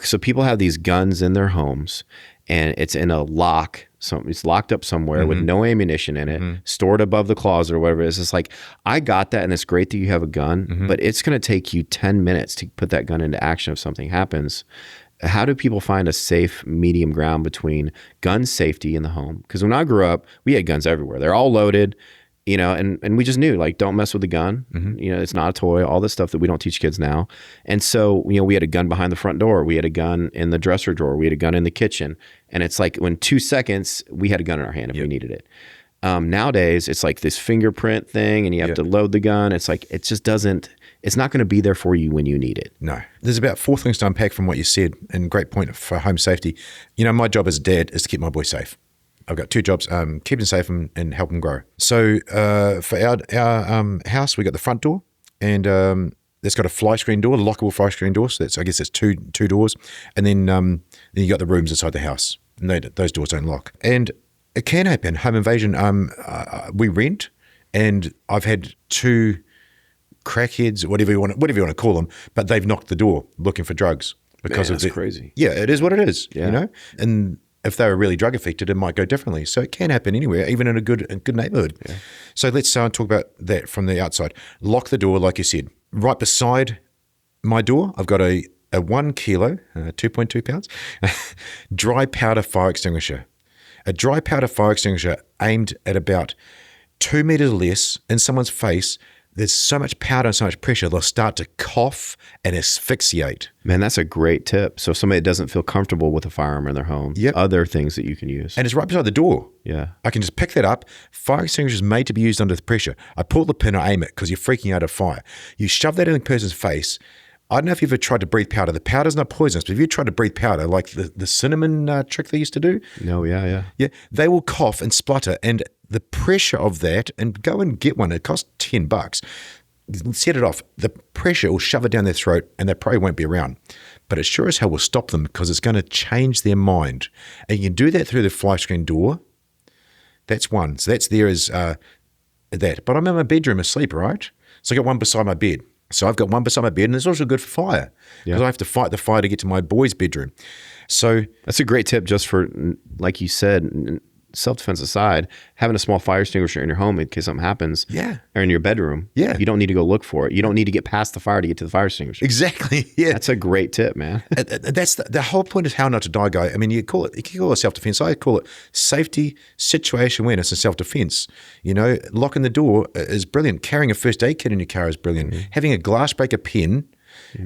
So people have these guns in their homes and it's in a lock. So it's locked up somewhere with no ammunition in it, stored above the closet or whatever it is. It's like, I got that, and it's great that you have a gun, but it's going to take you 10 minutes to put that gun into action if something happens. How do people find a safe medium ground between gun safety in the home? Because when I grew up, we had guns everywhere. They're all loaded. And we just knew, like, don't mess with the gun. It's not a toy, all this stuff that we don't teach kids now. And so, we had a gun behind the front door. We had a gun in the dresser drawer. We had a gun in the kitchen. And it's like, in 2 seconds, we had a gun in our hand if we needed it. Nowadays, it's like this fingerprint thing, and you have to load the gun. It's like, it just doesn't, it's not going to be there for you when you need it. No. There's about 4 things to unpack from what you said, and great point for home safety. My job as a dad is to keep my boys safe. I've got 2 jobs, keep them safe and help them grow. So for our house, we got the front door, and it's got a fly screen door, a lockable fly screen door. So I guess it's two doors. And then you got the rooms inside the house, and those doors don't lock. And it can happen, home invasion. We rent, and I've had 2 crackheads, whatever you want to call them, but they've knocked the door looking for drugs because that's crazy. Yeah, it is what it is. Yeah. And if they were really drug affected, it might go differently. So it can happen anywhere, even in a good neighborhood. Yeah. So let's talk about that from the outside. Lock the door, like you said. Right beside my door, I've got a 1 kilo, 2.2 pounds, dry powder fire extinguisher. A dry powder fire extinguisher aimed at about 2 meters less in someone's face. There's so much powder and so much pressure, they'll start to cough and asphyxiate. Man, that's a great tip. So if somebody doesn't feel comfortable with a firearm in their home, other things that you can use. And it's right beside the door. Yeah. I can just pick that up. Fire extinguisher is made to be used under the pressure. I pull the pin, I aim it because you're freaking out of fire. You shove that in the person's face. I don't know if you've ever tried to breathe powder. The powder's not poisonous, but if you tried to breathe powder, like the cinnamon trick they used to do. No, yeah. Yeah, they will cough and splutter, and the pressure of that, and go and get one, it costs $10. Set it off. The pressure will shove it down their throat, and they probably won't be around. But it sure as hell will stop them because it's going to change their mind. And you can do that through the fly screen door. That's one. So that's there as that. But I'm in my bedroom asleep, right? So I got one beside my bed. So I've got one beside my bed, and it's also good for fire because I have to fight the fire to get to my boy's bedroom. So that's a great tip just for, like you said, self-defense aside, having a small fire extinguisher in your home in case something happens, or in your bedroom, you don't need to go look for it. You don't need to get past the fire to get to the fire extinguisher. Exactly. Yeah, that's a great tip, man. That's the whole point is how not to die, guy. I mean, you can call it self-defense. I call it safety, situation awareness, and self-defense. Locking the door is brilliant. Carrying a first aid kit in your car is brilliant. Having a glass breaker pen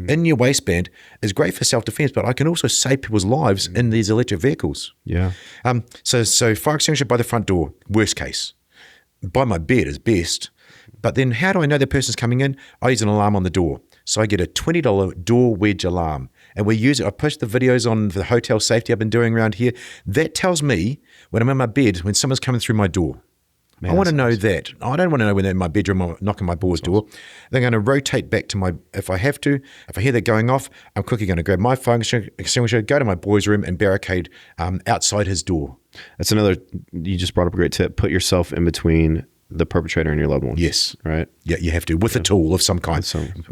in your waistband is great for self-defense, but I can also save people's lives in these electric vehicles. Yeah. So fire extinguisher by the front door, worst case. By my bed is best. But then how do I know the person's coming in? I use an alarm on the door. So I get a $20 door wedge alarm. And we use it. I post the videos on the hotel safety I've been doing around here. That tells me when I'm in my bed, when someone's coming through my door. Man, I want to know that. I don't want to know when they're in my bedroom or knocking my boy's door. They're going to rotate back to if I have to, if I hear that going off, I'm quickly going to grab my fire extinguisher, go to my boy's room and barricade outside his door. That's another, you just brought up a great tip. Put yourself in between the perpetrator and your loved one. Yes. Right? Yeah, you have to, with a tool of some kind.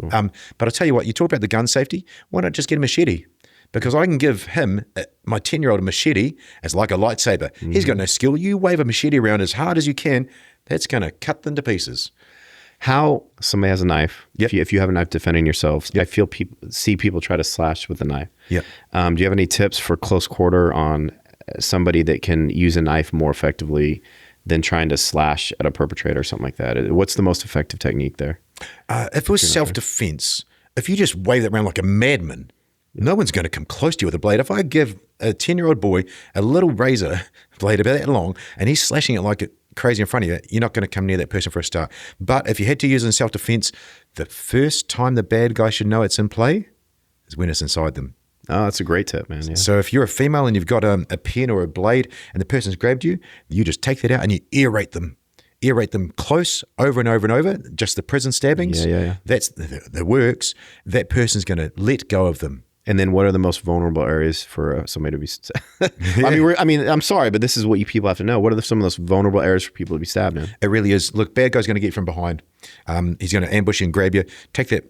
But I'll tell you what, you talk about the gun safety, why not just get a machete? Because I can give him, my 10-year-old, a machete as like a lightsaber. He's got no skill. You wave a machete around as hard as you can, that's going to cut them to pieces. How somebody has a knife, Yep. if you have a knife defending yourself, I see people try to slash with a knife. Yeah. Do you have any tips for close quarter on somebody that can use a knife more effectively than trying to slash at a perpetrator or something like that? What's the most effective technique there? If it was self-defense, if you just wave it around like a madman, no one's going to come close to you with a blade. If I give a 10-year-old boy a little razor blade about that long and he's slashing it like crazy in front of you, you're not going to come near that person for a start. But if you had to use it in self-defense, the first time the bad guy should know it's in play is when it's inside them. Oh, that's a great tip, man. Yeah. So if you're a female and you've got a pen or a blade and the person's grabbed you, you just take that out and you aerate them. Aerate them close over and over and over, just the prison stabbings. Yeah. That's that works. That person's going to let go of them. And then what are the most vulnerable areas for somebody to be I mean, I'm sorry, but this is what you people have to know. What are some of those vulnerable areas for people to be stabbed in? It really is. Look, bad guy's going to get you from behind. He's going to ambush you and grab you. Take that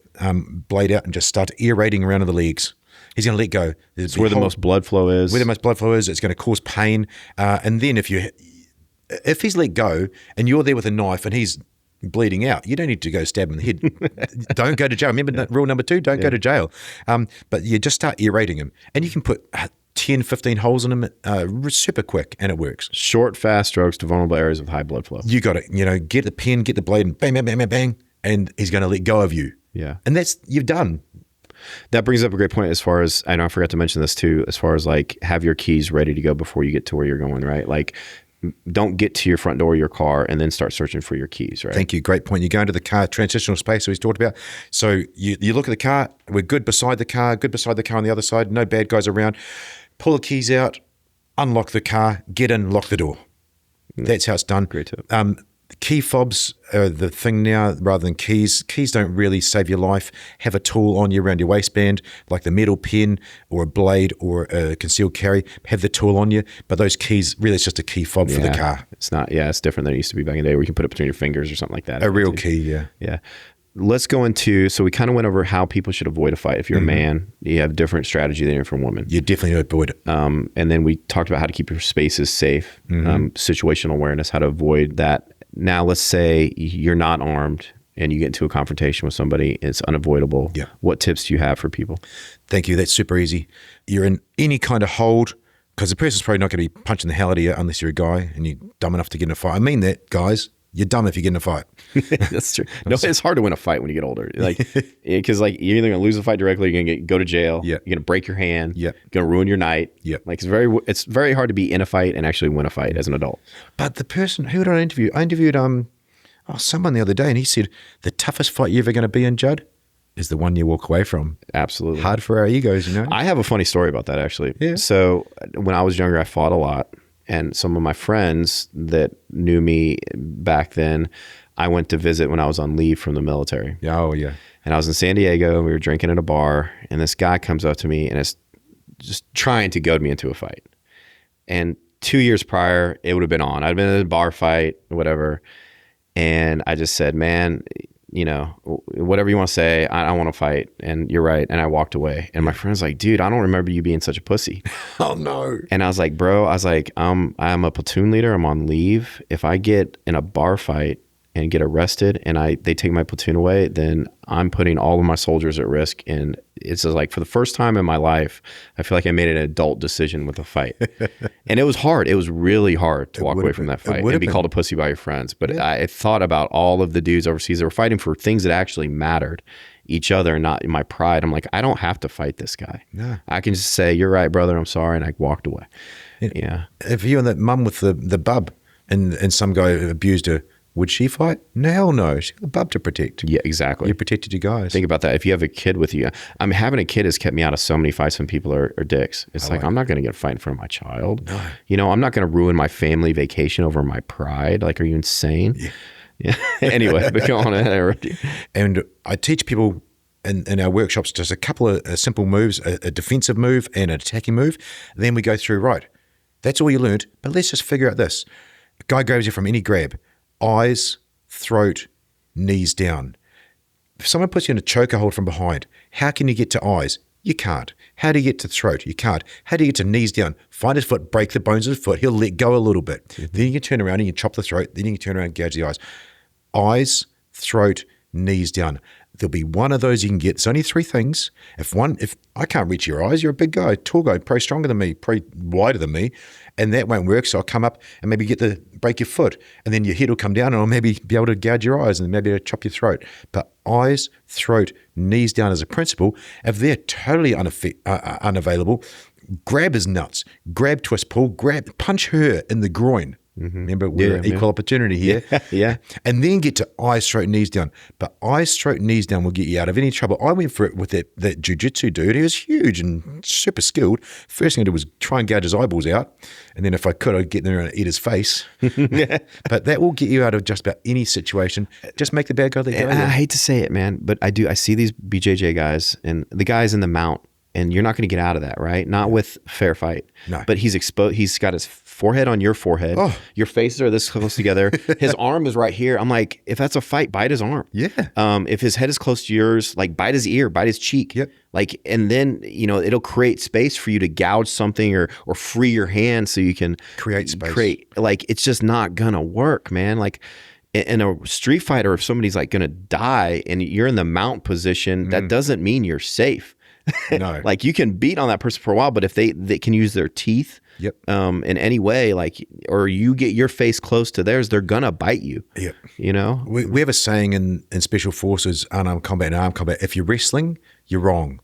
blade out and just start aerating around in the legs. He's going to let go. It's where the most blood flow is. Where the most blood flow is, it's going to cause pain. And then if he's let go and you're there with a knife and he's bleeding out, you don't need to go stab him in the head. Don't go to jail. Remember rule number 2, don't go to jail. But you just start aerating him. And you can put 10, 15 holes in him super quick and it works. Short, fast strokes to vulnerable areas with high blood flow. You got it. Get the pen, get the blade and bang, bang, bang, bang, bang. And he's going to let go of you. Yeah. And you've done. That brings up a great point as far as, I know I forgot to mention this too, as far as like have your keys ready to go before you get to where you're going, right? Like don't get to your front door of your car and then start searching for your keys, right? Thank you. Great point. You go into the car, transitional space that he's talked about. So you look at the car, we're good beside the car on the other side, no bad guys around. Pull the keys out, unlock the car, get in, lock the door. That's how it's done. Great tip. Key fobs are the thing now rather than keys. Keys don't really save your life. Have a tool on you around your waistband, like the metal pen or a blade or a concealed carry. Have the tool on you. But those keys, really, it's just a key fob for the car. It's not, it's different than it used to be back in the day where you can put it between your fingers or something like that. A real key, yeah. Yeah. Let's go into, so we kind of went over how people should avoid a fight. If you're a man, you have different strategy than if you're a woman. You definitely avoid it. And then we talked about how to keep your spaces safe, situational awareness, how to avoid that. Now, let's say you're not armed and you get into a confrontation with somebody, it's unavoidable. Yeah. What tips do you have for people? Thank you. That's super easy. You're in any kind of hold, because the person's probably not going to be punching the hell out of you unless you're a guy and you're dumb enough to get in a fight. I mean that, guys. You're dumb if you get in a fight. That's true. No, it's hard to win a fight when you get older. Like, because like you're either going to lose a fight directly, or you're going to go to jail. Yeah. You're going to break your hand. Yeah. You're going to ruin your night. Yeah. Like it's very hard to be in a fight and actually win a fight as an adult. But the person, who did I interview? I interviewed someone the other day, and he said the toughest fight you're ever going to be in, Judd, is the one you walk away from. Absolutely. Hard for our egos, I have a funny story about that, actually. Yeah. So when I was younger, I fought a lot. And some of my friends that knew me back then, I went to visit when I was on leave from the military. Yeah, oh, yeah. And I was in San Diego, and we were drinking at a bar, and this guy comes up to me and is just trying to goad me into a fight. And 2 years prior, it would have been on. I'd been in a bar fight, whatever. And I just said, man, whatever you want to say, I want to fight. And you're right. And I walked away. And my friend's like, dude, I don't remember you being such a pussy. Oh, no. And I was like, bro, I'm a platoon leader. I'm on leave. If I get in a bar fight and get arrested and they take my platoon away, then I'm putting all of my soldiers at risk. And it's just like, for the first time in my life, I feel like I made an adult decision with a fight. And it was hard. It was really hard to walk away from that fight and be called a pussy by your friends. But I thought about all of the dudes overseas that were fighting for things that actually mattered, each other, not my pride. I'm like, I don't have to fight this guy. No. I can just say, you're right, brother, I'm sorry. And I walked away. Yeah. If you and that mum with the bub and some guy abused her, would she fight? No, hell no. She's got the bub to protect. Yeah, exactly. You protected your guys. Think about that. If you have a kid with you, having a kid has kept me out of so many fights when people are dicks. It's I'm not going to get a fight in front of my child. No. I'm not going to ruin my family vacation over my pride. Like, are you insane? Yeah. Anyway, but go on. And I teach people in our workshops just a couple of simple moves, a defensive move and an attacking move. Then we go through, right, that's all you learned, but let's just figure out this. A guy grabs you from any grab. Eyes, throat, knees down. If someone puts you in a choker hold from behind, how can you get to eyes? You can't. How do you get to throat? You can't. How do you get to knees down? Find his foot, break the bones of his foot. He'll let go a little bit. Then you can turn around and you chop the throat. Then you can turn around and gouge the eyes. Eyes, throat, knees down. There'll be one of those you can get. It's only 3 things. If I can't reach your eyes, you're a big guy, tall guy, probably stronger than me, probably wider than me, and that won't work. So I'll come up and maybe break your foot, and then your head will come down, and I'll maybe be able to gouge your eyes and maybe chop your throat. But eyes, throat, knees down as a principle. If they're totally unavailable, grab his nuts, grab, twist, pull, punch her in the groin. Remember, we're equal opportunity here. Yeah. And then get to eyes, throat, knees down. But eyes, throat, knees down will get you out of any trouble. I went for it with that jiu-jitsu dude. He was huge and super skilled. First thing I did was try and gouge his eyeballs out. And then if I could, I'd get there and eat his face. But that will get you out of just about any situation. Just make the bad guy the guy. I hate to say it, man, but I see these BJJ guys and the guys in the mount, and you're not going to get out of that, right? Not with fair fight. No. But he's exposed. He's got his forehead on your forehead. Oh. Your faces are this close together. His arm is right here. I'm like, if that's a fight, bite his arm. Yeah. If his head is close to yours, like bite his ear, bite his cheek. Yep. Like, and then, it'll create space for you to gouge something or free your hand so you can create space. Like, it's just not going to work, man. Like, in a street fighter, if somebody's like going to die and you're in the mount position, that doesn't mean you're safe. No. Like, you can beat on that person for a while, but if they can use their teeth in any way, like, or you get your face close to theirs, they're gonna bite you. Yep. We have a saying in special forces, unarmed combat and armed combat: if you're wrestling, you're wrong.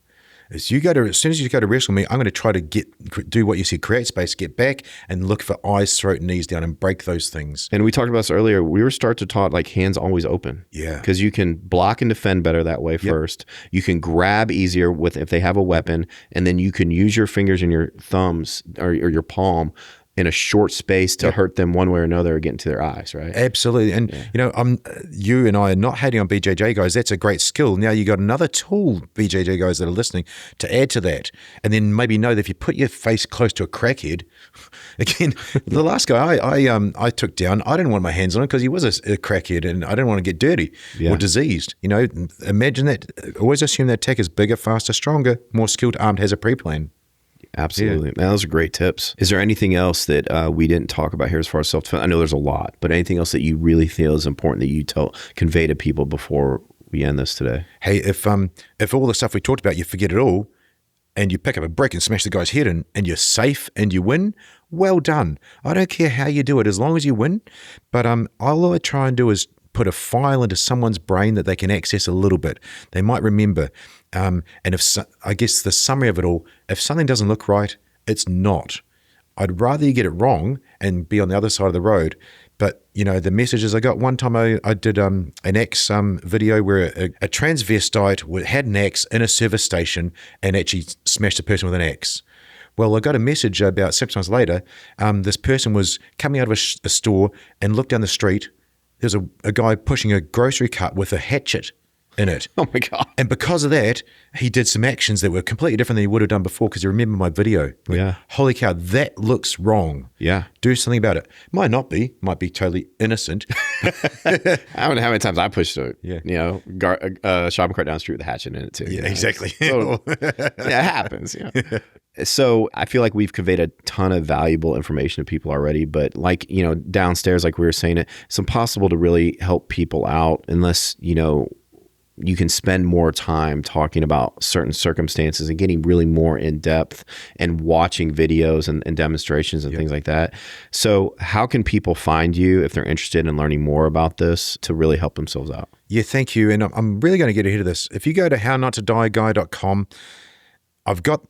As soon as you go to wrestle me, I'm going to try to do what you said, create space, get back, and look for eyes, throat, knees down, and break those things. And we talked about this earlier. We were starting to talk like hands always open. Yeah. Because you can block and defend better that way first. You can grab easier if they have a weapon, and then you can use your fingers and your thumbs or your palm in a short space to hurt them one way or another or get into their eyes, right? Absolutely. And, you and I are not hating on BJJ guys. That's a great skill. Now you got another tool, BJJ guys that are listening, to add to that. And then maybe know that if you put your face close to a crackhead, again, the last guy I took down, I didn't want my hands on him because he was a crackhead and I didn't want to get dirty or diseased. Imagine that. Always assume that tech is bigger, faster, stronger, more skilled, armed, has a pre-plan. Absolutely. Man, those are great tips. Is there anything else that we didn't talk about here as far as self-defense? I know there's a lot, but anything else that you really feel is important that you convey to people before we end this today? Hey, if all the stuff we talked about, you forget it all, and you pick up a brick and smash the guy's head in, and you're safe and you win, well done. I don't care how you do it, as long as you win. But all I try and do is put a file into someone's brain that they can access a little bit. They might remember. And I guess the summary of it all, if something doesn't look right, it's not. I'd rather you get it wrong and be on the other side of the road. But, the messages I got, one time I did an axe video where a transvestite had an axe in a service station and actually smashed a person with an axe. Well, I got a message about 6 months later. This person was coming out of a store and looked down the street. There's a guy pushing a grocery cart with a hatchet in it. Oh my God. And because of that, he did some actions that were completely different than he would have done before because he remembered my video. Yeah. Holy cow, that looks wrong. Yeah. Do something about it. Might not be. Might be totally innocent. I don't know how many times I pushed a shopping cart down the street with a hatchet in it too. Yeah, exactly. It happens. Yeah. So I feel like we've conveyed a ton of valuable information to people already, but downstairs, like we were saying, it's impossible to really help people out unless, you can spend more time talking about certain circumstances and getting really more in depth and watching videos and demonstrations and things like that. So how can people find you if they're interested in learning more about this to really help themselves out? Yeah, thank you. And I'm really going to get ahead of this. If you go to hownottodieguy.com, I've got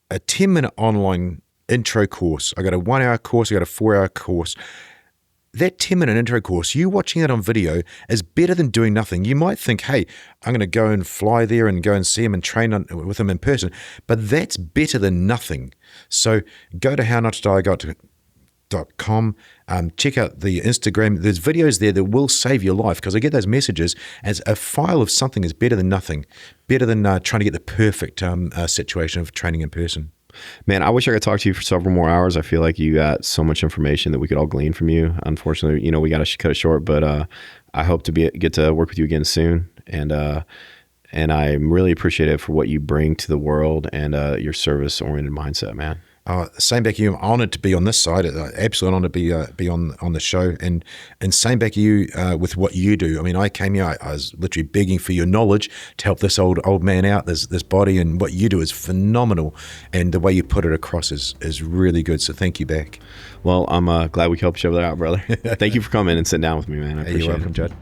a 10-minute online intro course. I got a 1-hour course. I got a 4-hour course. That 10-minute intro course, you watching it on video is better than doing nothing. You might think, hey, I'm going to go and fly there and go and see him and train with him in person. But that's better than nothing. So go to hownottodieguy.com. Check out the Instagram. There's videos there that will save your life because I get those messages as a file of something is better than nothing, better than trying to get the perfect situation of training in person. Man, I wish I could talk to you for several more hours. I feel like you got so much information that we could all glean from you. Unfortunately, we got to cut it short, but I hope to get to work with you again soon. And I'm really appreciative for what you bring to the world and your service-oriented mindset, man. Same back to you. I'm honoured to be on this side. Absolutely honoured to be on the show, and same back to you with what you do. I mean, I came here. I was literally begging for your knowledge to help this old man out. This body, and what you do is phenomenal, and the way you put it across is really good. So thank you back. Well, I'm glad we could help each other out, brother. Thank you for coming and sitting down with me, man. I appreciate it. You're welcome, Judd.